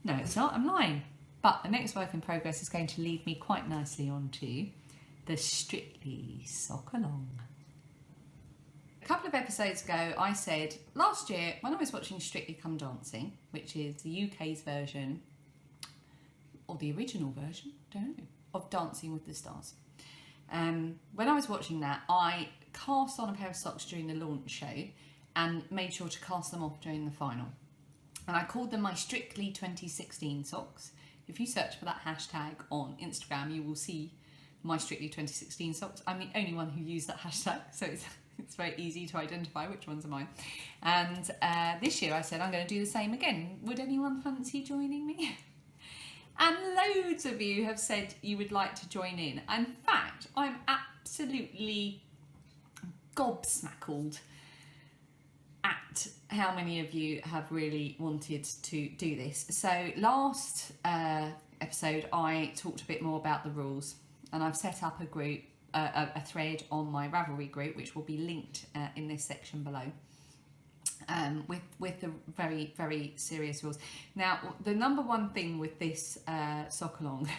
No, it's not, I'm lying. But the next work in progress is going to lead me quite nicely onto the Strictly Sock Along. A couple of episodes ago, I said last year when I was watching Strictly Come Dancing, which is the UK's version, or the original version, don't know, of Dancing with the Stars. When I was watching that, I cast on a pair of socks during the launch show and made sure to cast them off during the final. And I called them my Strictly 2016 socks. If you search for that hashtag on Instagram, you will see my Strictly 2016 socks. I'm the only one who used that hashtag, so it's very easy to identify which ones are mine. And this year I said I'm going to do the same again. Would anyone fancy joining me? And loads of you have said you would like to join in. In fact, I'm absolutely gobsmackled at how many of you have really wanted to do this. So last episode I talked a bit more about the rules, and I've set up a group, a thread on my Ravelry group, which will be linked in this section below, with the very, very serious rules. Now, the number one thing with this sock along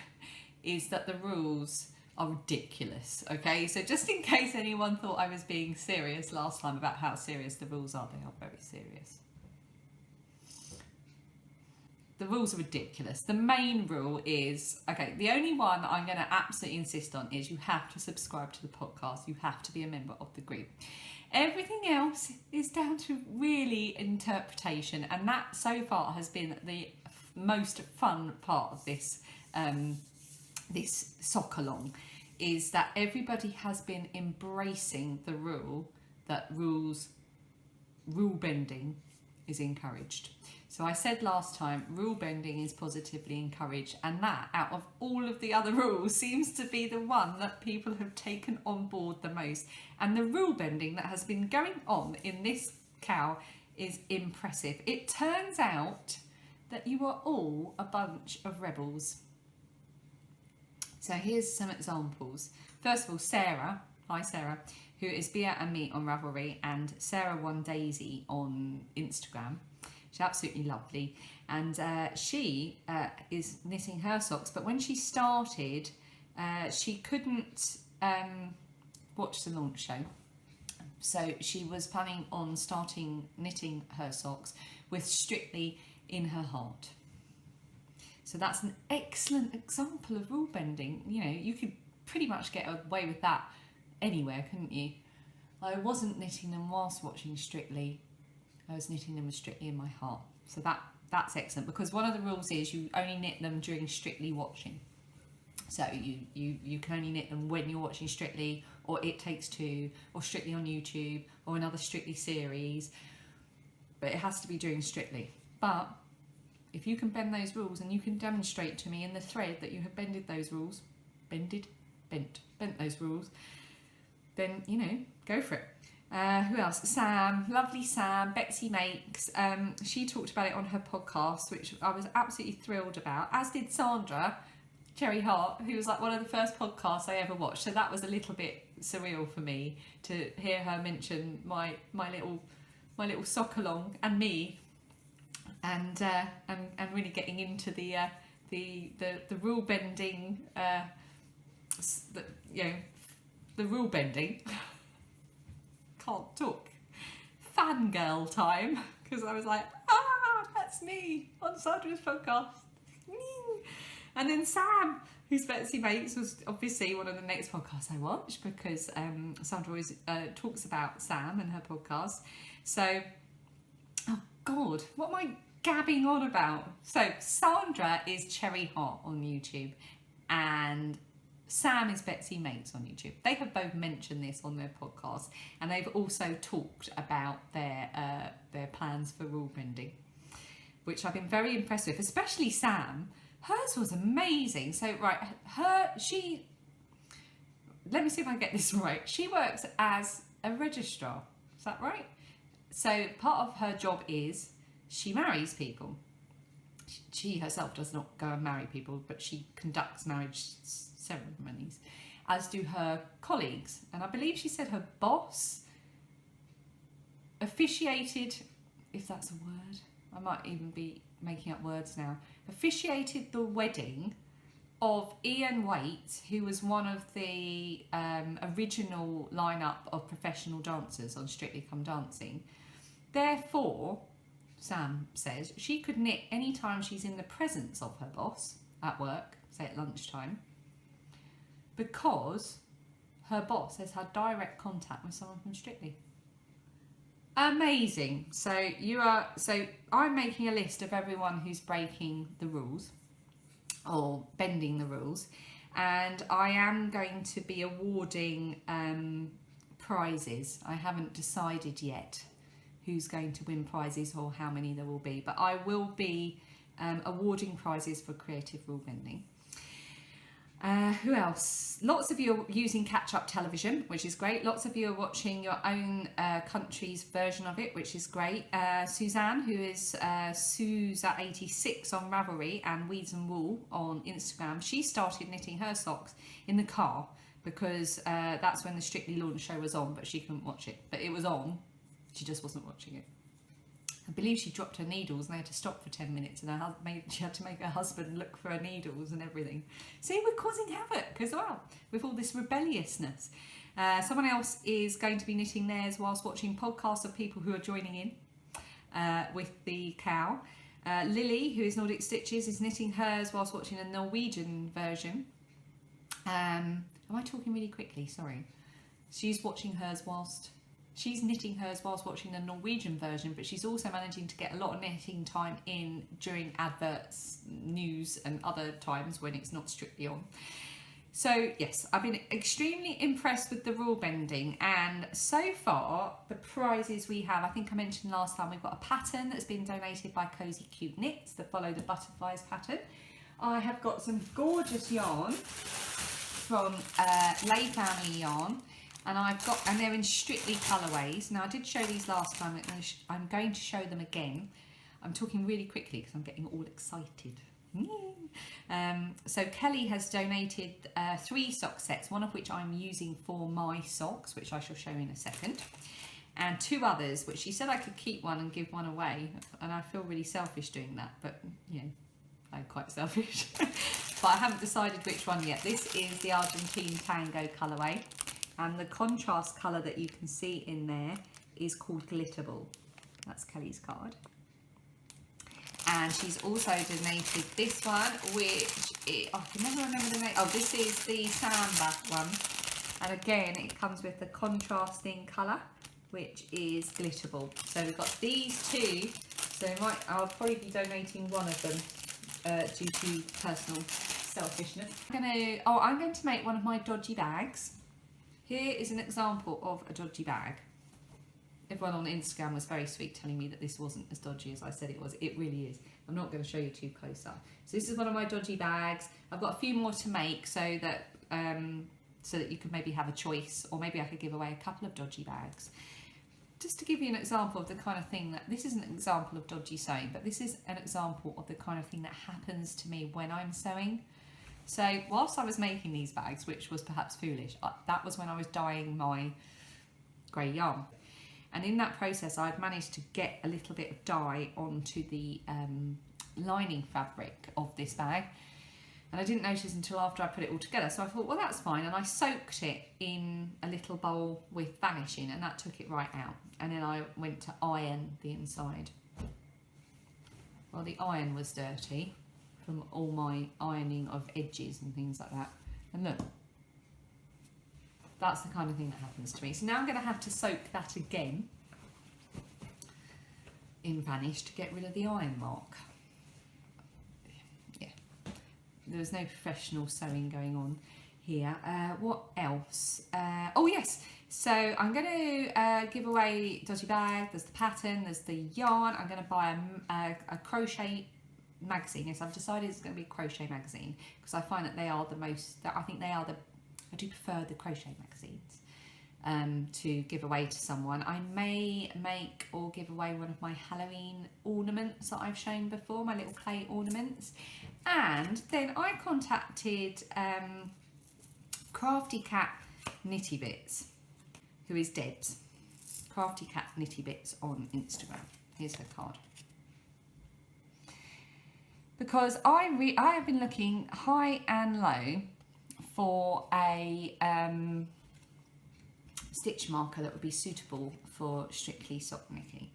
is that the rules are ridiculous, okay? So just in case anyone thought I was being serious last time about how serious the rules are, they are very serious. The rules are ridiculous. The main rule is, okay, the only one I'm going to absolutely insist on is you have to subscribe to the podcast. You have to be a member of the group. Everything else is down to really interpretation, and that so far has been the most fun part of this this sock along, is that everybody has been embracing the rule that rule bending is encouraged. So I said last time, rule bending is positively encouraged, and that, out of all of the other rules, seems to be the one that people have taken on board the most. And the rule bending that has been going on in this cow is impressive. It turns out that you are all a bunch of rebels. So here's some examples. First of all, Sarah, hi Sarah, who is Bea and me on Ravelry, and Sarah One Daisy on Instagram. She's absolutely lovely, and she is knitting her socks, but when she started she couldn't watch the launch show, so she was planning on starting knitting her socks with Strictly in her heart. So that's an excellent example of rule bending. You know, you could pretty much get away with that anywhere, couldn't you? I wasn't knitting them whilst watching Strictly. I was knitting them with Strictly in my heart. So that's excellent, because one of the rules is you only knit them during Strictly watching. So you can only knit them when you're watching Strictly, or It Takes Two, or Strictly on YouTube, or another Strictly series. But it has to be during Strictly. But if you can bend those rules, and you can demonstrate to me in the thread that you have bent those rules, bent those rules, then, you know, go for it. Who else? Sam, lovely Sam, Betsy Makes. She talked about it on her podcast, which I was absolutely thrilled about, as did Sandra Cherry Hart, who was like one of the first podcasts I ever watched. So that was a little bit surreal for me to hear her mention my little sock along and me, and really getting into the rule bending, the rule bending. Can't talk. Fangirl time, because I was like, that's me on Sandra's podcast. And then Sam, who's Betsy Makes, was obviously one of the next podcasts I watched, because Sandra always talks about Sam and her podcast. So, oh God, what am I gabbing on about? So Sandra is Cherry Hot on YouTube, and Sam is Betsy Makes on YouTube. They have both mentioned this on their podcast, and they've also talked about their plans for rule bending, which I've been very impressed with, especially Sam. Hers was amazing. So right, let me see if I get this right. She works as a registrar. Is that right? So part of her job is she marries people. She herself does not go and marry people, but she conducts marriage ceremonies, as do her colleagues. And I believe she said her boss officiated, if that's a word, I might even be making up words now, officiated the wedding of Ian Waite, who was one of the original lineup of professional dancers on Strictly Come Dancing. Therefore, Sam says, she could knit any time she's in the presence of her boss at work, say at lunchtime, because her boss has had direct contact with someone from Strictly. Amazing. So I'm making a list of everyone who's breaking the rules or bending the rules, and I am going to be awarding prizes. I haven't decided yet who's going to win prizes or how many there will be, but I will be awarding prizes for creative rule bending. Who else? Lots of you are using catch-up television, which is great. Lots of you are watching your own country's version of it, which is great. Suzanne, who is Suza86 on Ravelry and Weeds and Wool on Instagram, she started knitting her socks in the car, because that's when the Strictly launch show was on, but she couldn't watch it. But it was on, she just wasn't watching it. I believe she dropped her needles and they had to stop for 10 minutes, and she had to make her husband look for her needles and everything. See, we're causing havoc as well with all this rebelliousness. Someone else is going to be knitting theirs whilst watching podcasts of people who are joining in with the cow. Lily, who is Nordic Stitches, is knitting hers whilst watching a Norwegian version. Am I talking really quickly? Sorry. She's watching hers whilst... She's knitting hers whilst watching the Norwegian version, but she's also managing to get a lot of knitting time in during adverts, news and other times when it's not strictly on. So yes, I've been extremely impressed with the rule bending, and so far the prizes we have, I think I mentioned last time, we've got a pattern that's been donated by Cozy Cute Knits, the Follow the Butterflies pattern. I have got some gorgeous yarn from Lay Family Yarn. And they're in Strictly colourways. Now I did show these last time, I'm going to show them again. I'm talking really quickly because I'm getting all excited. So Kelly has donated 3 sock sets, one of which I'm using for my socks, which I shall show in a second, and 2 others, which she said I could keep one and give one away, and I feel really selfish doing that, but you know, I'm quite selfish. But I haven't decided which one yet. This is the Argentine Tango colourway. And the contrast colour that you can see in there is called Glitterball. That's Kelly's card. And she's also donated this one, which I can never remember the name. Oh, this is the Samba one. And again, it comes with the contrasting colour, which is Glitterball. So we've got these 2. So I'll probably be donating one of them due to personal selfishness. I'm going to make one of my dodgy bags. Here is an example of a dodgy bag. Everyone on Instagram was very sweet telling me that this wasn't as dodgy as I said it was. It really is. I'm not going to show you too close up. So this is one of my dodgy bags. I've got a few more to make so that you could maybe have a choice, or maybe I could give away a couple of dodgy bags. just to give you an example of the kind of thing that, this isn't an example of dodgy sewing, but this is an example of the kind of thing that happens to me when I'm sewing. So whilst I was making these bags, which was perhaps foolish, that was when I was dyeing my grey yarn. And in that process, I'd managed to get a little bit of dye onto the lining fabric of this bag. And I didn't notice until after I put it all together. So I thought, well, that's fine. And I soaked it in a little bowl with Vanish in, and that took it right out. And then I went to iron the inside. Well, the iron was dirty from all my ironing of edges and things like that. And look, that's the kind of thing that happens to me. So now I'm going to have to soak that again in Vanish to get rid of the iron mark. Yeah, there was no professional sewing going on here. What else? Oh yes, so I'm going to give away dodgy bag. There's the pattern, there's the yarn. I'm going to buy a crochet magazine. Yes, I've decided it's going to be a crochet magazine because I find that they are the most, I think they are the, I do prefer the crochet magazines to give away to someone. I may make or give away one of my Halloween ornaments that I've shown before, my little clay ornaments. And then I contacted Crafty Cat Knitty Bits, who is Debs. Crafty Cat Knitty Bits on Instagram. Here's her card. Because I have been looking high and low for a stitch marker that would be suitable for strictly sock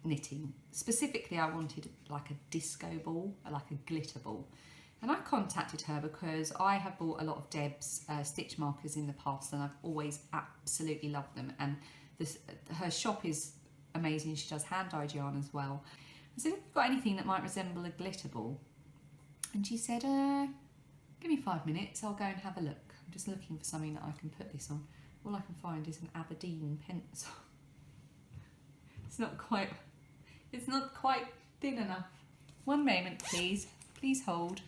knitting. Specifically, I wanted like a disco ball, like a glitter ball. And I contacted her because I have bought a lot of Deb's stitch markers in the past, and I've always absolutely loved them. And her shop is amazing. She does hand-dyed yarn as well. I said, have you got anything that might resemble a glitter ball? And she said, give me 5 minutes, I'll go and have a look. I'm just looking for something that I can put this on. All I can find is an Aberdeen pencil. It's not quite thin enough. One moment, please. Please hold.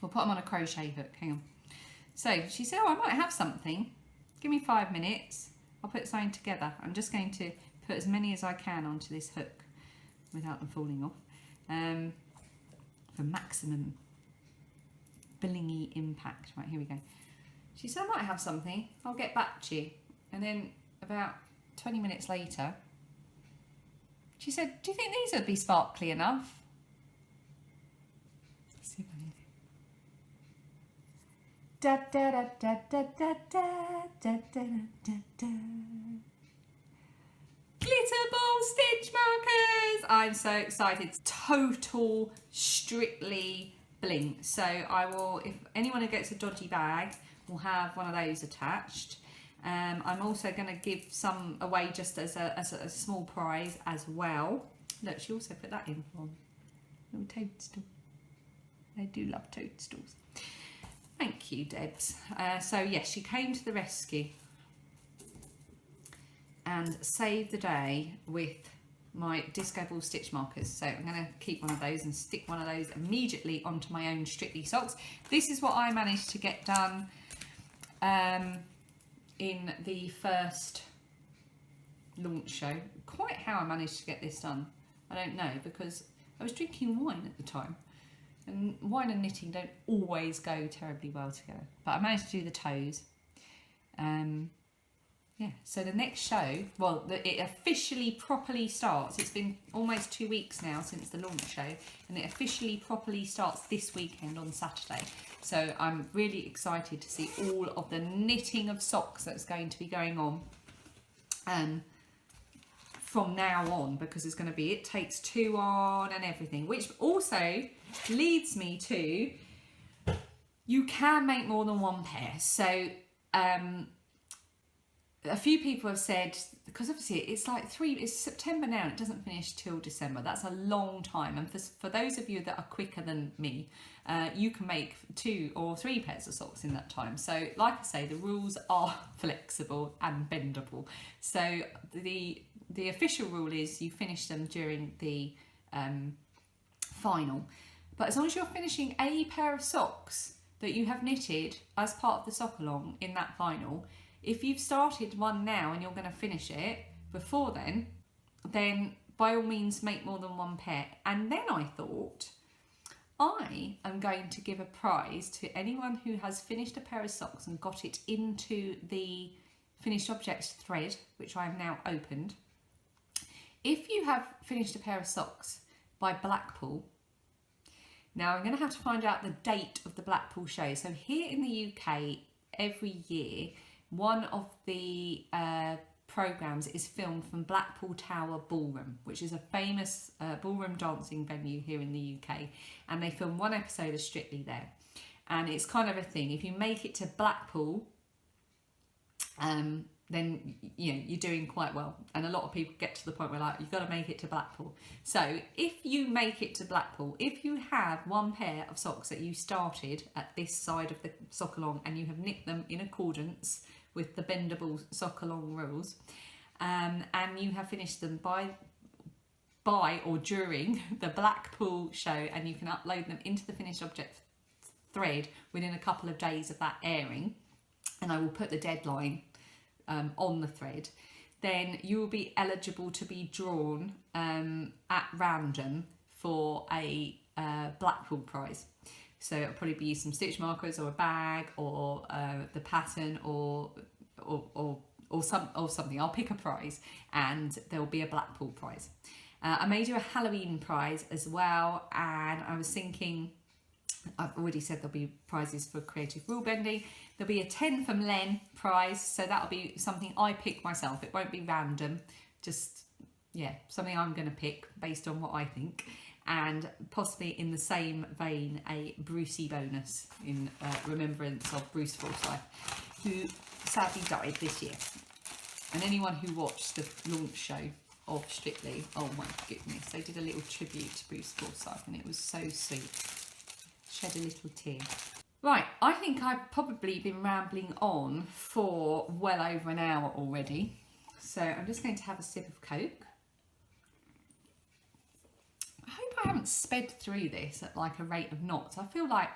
We'll put them on a crochet hook, hang on. So she said, oh, I might have something. Give me 5 minutes. I'll put something together. I'm just going to put as many as I can onto this hook without them falling off. For maximum blingy impact. Right, here we go. She said, I might have something. I'll get back to you. And then about 20 minutes later, she said, do you think these would be sparkly enough? Let's see if I can do. Da da da da da da da da da da. Glitter ball stitch markers! I'm so excited. Total, strictly bling. So I will, if anyone who gets a dodgy bag, will have one of those attached. I'm also going to give some away just as a small prize as well. Look, she also put that in for me. Little toadstool. I do love toadstools. Thank you, Debs. So yes, she came to the rescue and saved the day with my disco ball stitch markers. So I'm going to keep one of those and stick one of those immediately onto my own Strictly socks. This is what I managed to get done in the first launch show. Quite how I managed to get this done, I don't know, because I was drinking wine at the time, and wine and knitting don't always go terribly well together, but I managed to do the toes. Yeah, so the next show, well, it officially properly starts. It's been almost 2 weeks now since the launch show, and it officially properly starts this weekend on Saturday. So I'm really excited to see all of the knitting of socks that's going to be going on from now on, because it's going to be It Takes Two on and everything, which also leads me to, you can make more than one pair. So a few people have said, because obviously it's September now and it doesn't finish till December. That's a long time. And for those of you that are quicker than me, you can make 2 or 3 pairs of socks in that time. So like I say, the rules are flexible and bendable. So the official rule is you finish them during the final. But as long as you're finishing a pair of socks that you have knitted as part of the sock along in that final, if you've started one now and you're going to finish it, before then by all means make more than one pair. And then I thought, I am going to give a prize to anyone who has finished a pair of socks and got it into the finished objects thread, which I have now opened. If you have finished a pair of socks by Blackpool, now I'm going to have to find out the date of the Blackpool show. So here in the UK, every year, one of the programmes is filmed from Blackpool Tower Ballroom, which is a famous ballroom dancing venue here in the UK, and they film one episode of Strictly there. And it's kind of a thing, if you make it to Blackpool, then you know you're doing quite well, and a lot of people get to the point where like you've got to make it to Blackpool. So if you make it to Blackpool, if you have one pair of socks that you started at this side of the sock along and you have knit them in accordance with the bendable sock along rules, and you have finished them by or during the Blackpool show, and you can upload them into the finished object thread within a couple of days of that airing, and I will put the deadline on the thread, then you will be eligible to be drawn at random for a Blackpool prize. So it'll probably be some stitch markers or a bag or the pattern or something. I'll pick a prize and there will be a Blackpool prize. I may do a Halloween prize as well, and I was thinking, I've already said there'll be prizes for creative rule bending. There'll be a 10 from Len prize, so that'll be something I pick myself. It won't be random, just yeah, something I'm going to pick based on what I think. And possibly in the same vein, a Brucey bonus in remembrance of Bruce Forsyth, who sadly died this year. And anyone who watched the launch show of Strictly, oh my goodness, they did a little tribute to Bruce Forsyth and it was so sweet. Shed a little tear. Right, I think I've probably been rambling on for well over an hour already. So I'm just going to have a sip of Coke. I hope I haven't sped through this at like a rate of knots. I feel like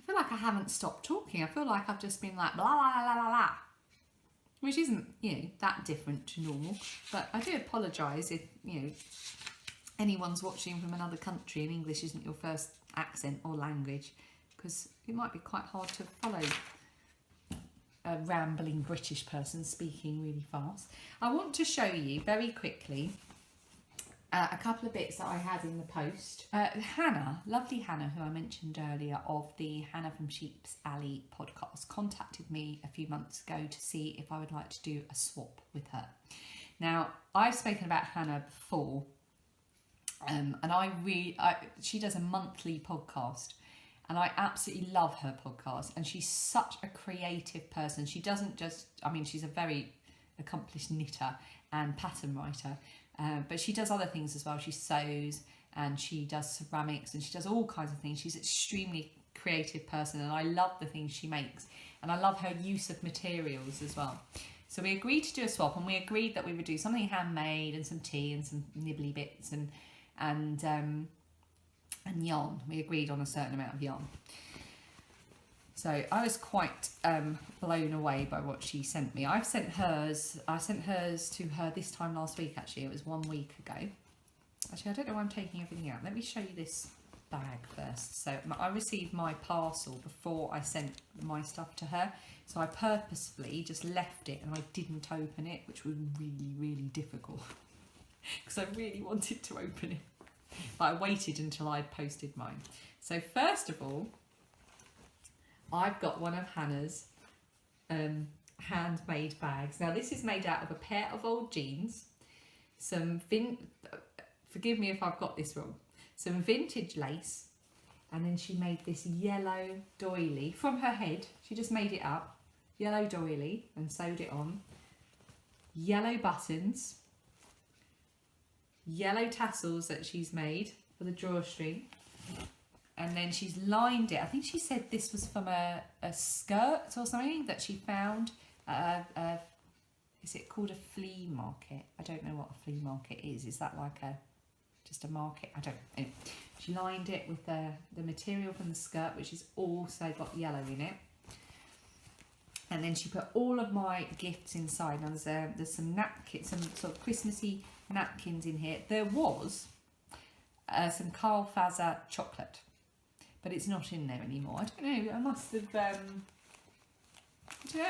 I haven't stopped talking. I feel like I've just been like blah blah blah blah blah, which isn't, you know, that different to normal. But I do apologise if, you know, anyone's watching from another country and English isn't your first accent or language, because it might be quite hard to follow a rambling British person speaking really fast. I want to show you very quickly a couple of bits that I had in the post. Hannah, lovely Hannah, who I mentioned earlier of the Hannah from Sheep's Alley podcast, contacted me a few months ago to see if I would like to do a swap with her. Now, I've spoken about Hannah before, and she does a monthly podcast, and I absolutely love her podcast, and she's such a creative person. She doesn't just, I mean, she's a very accomplished knitter and pattern writer, but she does other things as well. She sews and she does ceramics and she does all kinds of things. She's an extremely creative person, and I love the things she makes, and I love her use of materials as well. So we agreed to do a swap, and we agreed that we would do something handmade and some tea and some nibbly bits and yarn. We agreed on a certain amount of yarn. So I was quite blown away by what she sent me. I sent hers to her this time last week, actually. It was 1 week ago. Actually, I don't know why I'm taking everything out. Let me show you this bag first. So I received my parcel before I sent my stuff to her. So I purposefully just left it and I didn't open it, which was really, really difficult because I really wanted to open it. But I waited until I'd posted mine. So first of all, I've got one of Hannah's handmade bags. Now this is made out of a pair of old jeans, forgive me if I've got this wrong, some vintage lace, and then she made this yellow doily from her head. She just made it up, yellow doily, and sewed it on. Yellow buttons, yellow tassels that she's made for the drawstring, and then she's lined it. I think she said this was from a skirt or something that she found. Is it called a flea market? I don't know what a flea market is. Is that like just a market? I don't know. Anyway, she lined it with the material from the skirt, which has also got yellow in it. And then she put all of my gifts inside. Now there's some napkins, some sort of Christmassy napkins in here. There was some Carl Fazer chocolate, but it's not in there anymore. I don't know, I must have, I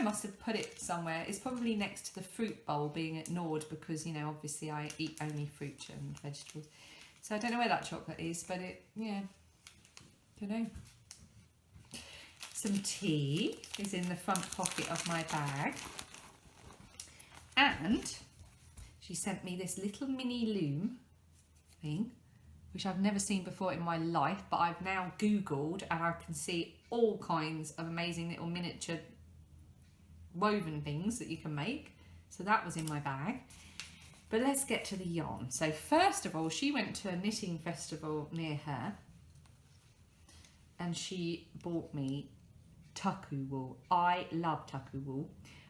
must have put it somewhere. It's probably next to the fruit bowl being ignored because, you know, obviously I eat only fruit and vegetables. So I don't know where that chocolate is, but it, yeah, don't know. Some tea is in the front pocket of my bag. And she sent me this little mini loom thing, which I've never seen before in my life, but I've now Googled and I can see all kinds of amazing little miniature woven things that you can make. So that was in my bag. But let's get to the yarn. So first of all, she went to a knitting festival near her and she bought me tuku wool. I love tuku wool.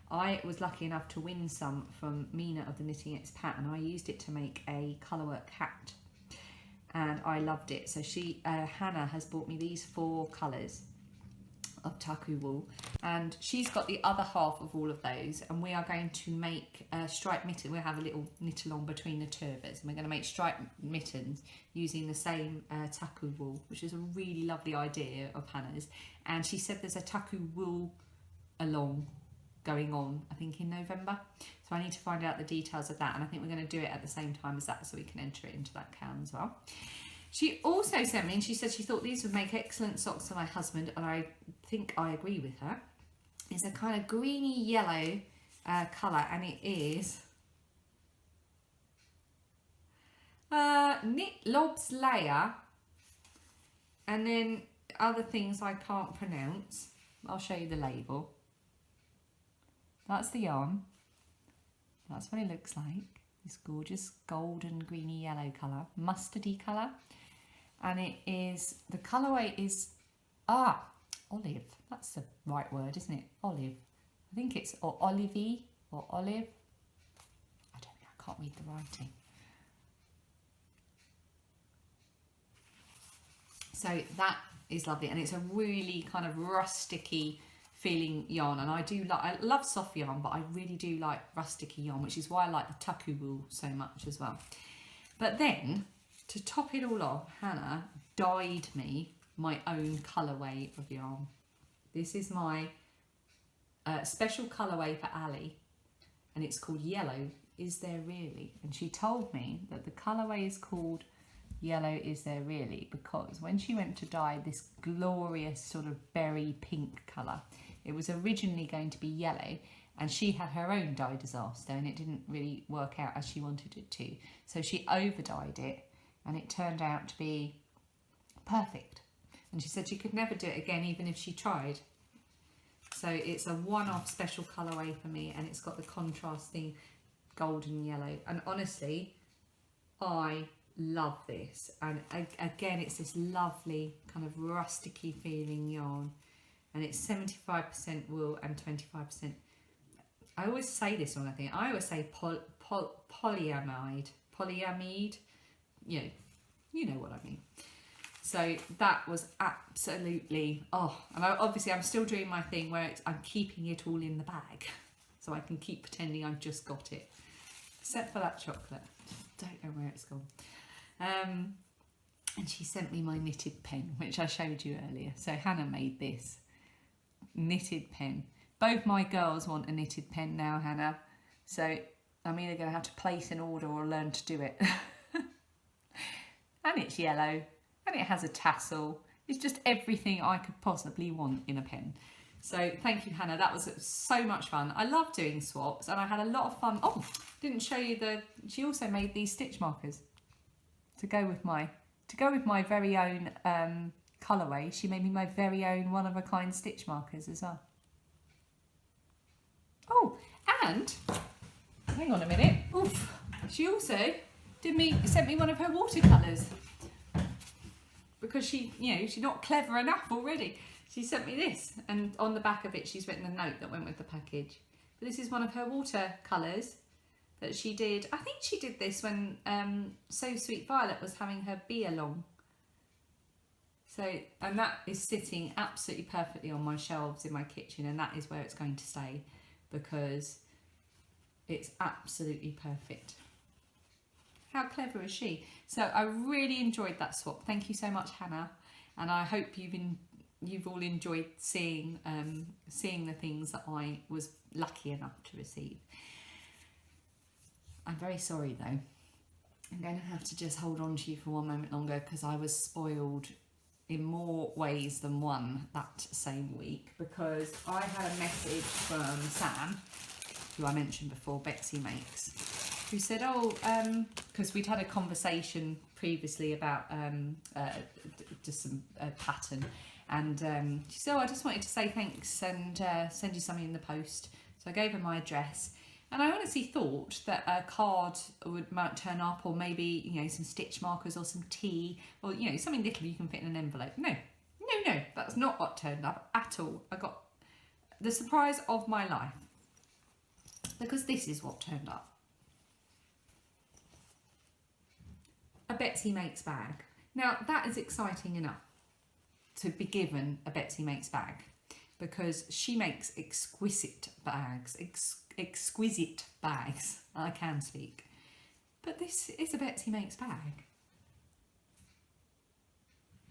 I was lucky enough to win some from Mina of the Knitting Expat, and I used it to make a colourwork hat, and I loved it. So she, Hannah, has bought me these 4 colours of tuku wool, and she's got the other half of all of those, and we are going to make striped mittens. We'll have a little knit along between the two of us, and we're going to make striped mittens using the same tuku wool, which is a really lovely idea of Hannah's. And she said there's a tuku wool along going on, I think in November, so I need to find out the details of that, and I think we're going to do it at the same time as that so we can enter it into that can as well. She also sent me, and she said she thought these would make excellent socks for my husband, and I think I agree with her. It's a kind of greeny yellow colour, and it is knit lobs layer, and then other things I can't pronounce. I'll show you the label. That's the yarn. That's what it looks like. This gorgeous golden greeny yellow colour, mustardy colour. And it is, the colourway is, olive. That's the right word, isn't it? Olive. I think it's or olivey or olive. I don't know, I can't read the writing. So that is lovely, and it's a really kind of rusticy feeling yarn, and I love soft yarn, but I really do like rusticy yarn, which is why I like the tuku wool so much as well. But then, to top it all off, Hannah dyed me my own colourway of yarn. This is my special colourway for Ali, and it's called Yellow Is There Really? And she told me that the colourway is called Yellow Is There Really because when she went to dye this glorious sort of berry pink colour, it was originally going to be yellow, and she had her own dye disaster and it didn't really work out as she wanted it to. So she over dyed it and it turned out to be perfect. And she said she could never do it again even if she tried. So it's a one-off special colourway for me, and it's got the contrasting golden yellow. And honestly, I love this. And again, it's this lovely kind of rusticy feeling yarn. And it's 75% wool and 25%. I always say this one, I think. I always say polyamide. Polyamide. You know what I mean. So that was absolutely, and obviously I'm still doing my thing where I'm keeping it all in the bag. So I can keep pretending I've just got it. Except for that chocolate. Don't know where it's gone. And she sent me my knitted pen, which I showed you earlier. So Hannah made this knitted pen. Both my girls want a knitted pen now, Hannah. So I'm either going to have to place an order or learn to do it. And it's yellow. And it has a tassel. It's just everything I could possibly want in a pen. So thank you, Hannah. That was so much fun. I love doing swaps, and I had a lot of fun. Oh, didn't show you she also made these stitch markers to go with my very own colourway. She made me my very own one-of-a-kind stitch markers as well. Oh, and hang on a minute. Oof. She also sent me one of her watercolours. Because she's not clever enough already. She sent me this, and on the back of it she's written a note that went with the package. But this is one of her watercolours that she did. I think she did this when So Sweet Violet was having her be along. So, and that is sitting absolutely perfectly on my shelves in my kitchen, and that is where it's going to stay because it's absolutely perfect. How clever is she? So I really enjoyed that swap. Thank you so much, Hannah, and I hope you've all enjoyed seeing the things that I was lucky enough to receive. I'm very sorry though. I'm going to have to just hold on to you for one moment longer because I was spoiled in more ways than one that same week, because I had a message from Sam, who I mentioned before, Betsy Makes, who said, because we'd had a conversation previously about just some pattern, and she said, I just wanted to say thanks and send you something in the post. So I gave her my address, and I honestly thought that a card might turn up, or maybe, you know, some stitch markers or some tea, or, you know, something little you can fit in an envelope. No, that's not what turned up at all. I got the surprise of my life, because this is what turned up. A Betsy Makes bag. Now that is exciting enough to be given a Betsy Makes bag, because she makes exquisite bags, exquisite bags. I can speak. But this is a Betsy Makes bag.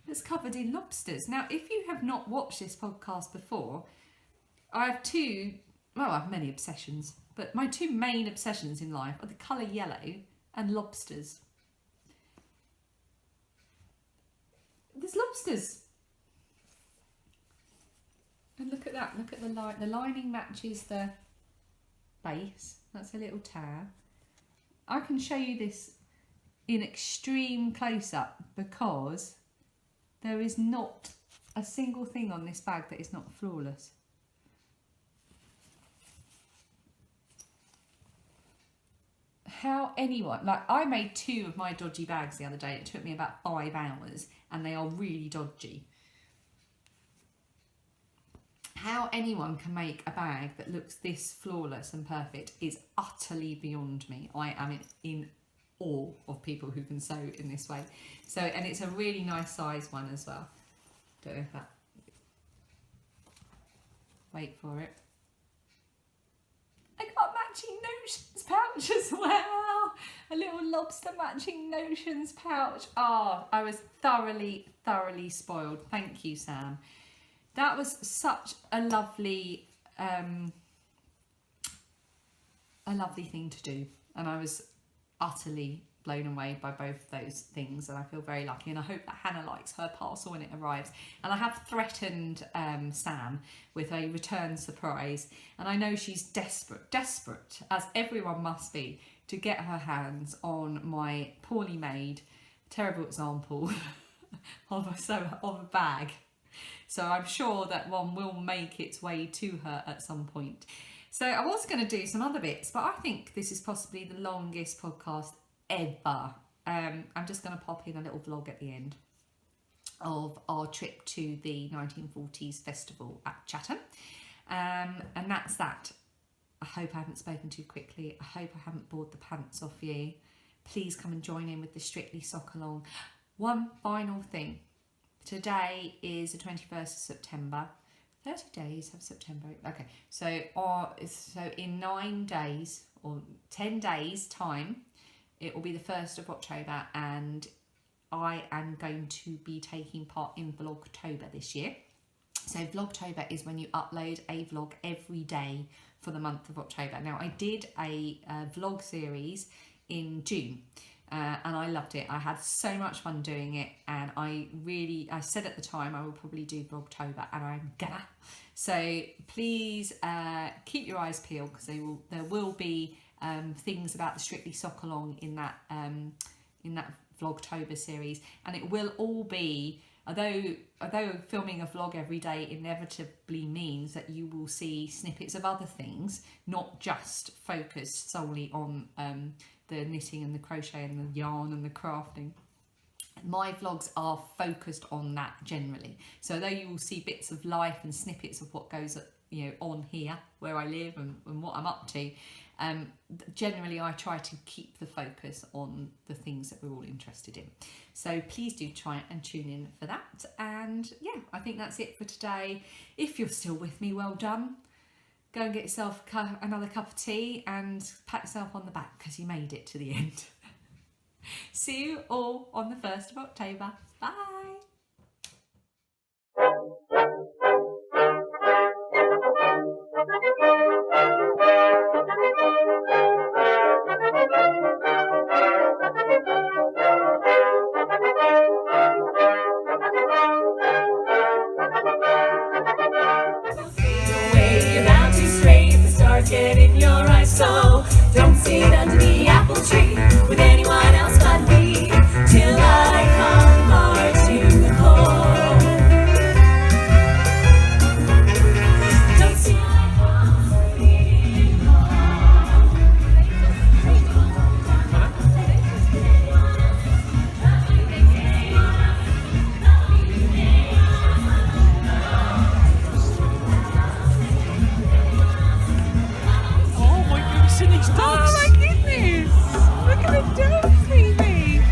It's covered in lobsters. Now, if you have not watched this podcast before, I have I have many obsessions, but my two main obsessions in life are the colour yellow and lobsters. There's lobsters. And look at that, look at the lining matches the base. That's a little tear. I can show you this in extreme close-up because there is not a single thing on this bag that is not flawless. How anyone, like, I made 2 of my dodgy bags the other day. It took me about 5 hours and they are really dodgy. How anyone can make a bag that looks this flawless and perfect is utterly beyond me. I am in awe of people who can sew in this way. So, and it's a really nice size one as well. Don't know if that, wait for it. I got a matching notions pouch as well. A little lobster matching notions pouch. Oh, I was thoroughly spoiled. Thank you, Sam. That was such a lovely thing to do, and I was utterly blown away by both of those things, and I feel very lucky, and I hope that Hannah likes her parcel when it arrives. And I have threatened Sam with a return surprise, and I know she's desperate, as everyone must be, to get her hands on my poorly made, terrible example of a bag. So I'm sure that one will make its way to her at some point. So I was going to do some other bits, but I think this is possibly the longest podcast ever. I'm just going to pop in a little vlog at the end of our trip to the 1940s festival at Chatham. And that's that. I hope I haven't spoken too quickly. I hope I haven't bored the pants off you. Please come and join in with the Strictly Sock Along. One final thing. Today is the 21st of September. 30 days of September. Okay, so in 9 days or 10 days time, it will be the 1st of October, and I am going to be taking part in Vlogtober this year. So Vlogtober is when you upload a vlog every day for the month of October. Now, I did a vlog series in June. And I loved it. I had so much fun doing it, and I said at the time I will probably do Vlogtober, and I'm gonna. So please keep your eyes peeled, because there will be things about the Strictly Sock Along in that Vlogtober series, and it will all be, although filming a vlog every day inevitably means that you will see snippets of other things, not just focused solely on the knitting and the crochet and the yarn and the crafting. My vlogs are focused on that generally. So though you will see bits of life and snippets of what goes on here where I live and what I'm up to, generally I try to keep the focus on the things that we're all interested in. So please do try and tune in for that. And yeah, I think that's it for today. If you're still with me, well done. Go and get yourself another cup of tea and pat yourself on the back because you made it to the end. See you all on the 1st of October. Bye. Get in your eyes, so don't sit under the apple tree with anyone else but me till I come marching home. Don't see my coming home. Oh my goodness! Look at the dogs, baby!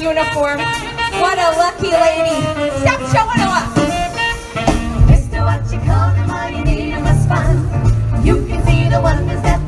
Uniform. What a lucky lady. Stop showing off. Mr. What you call the money, you must find. You can see the wonders that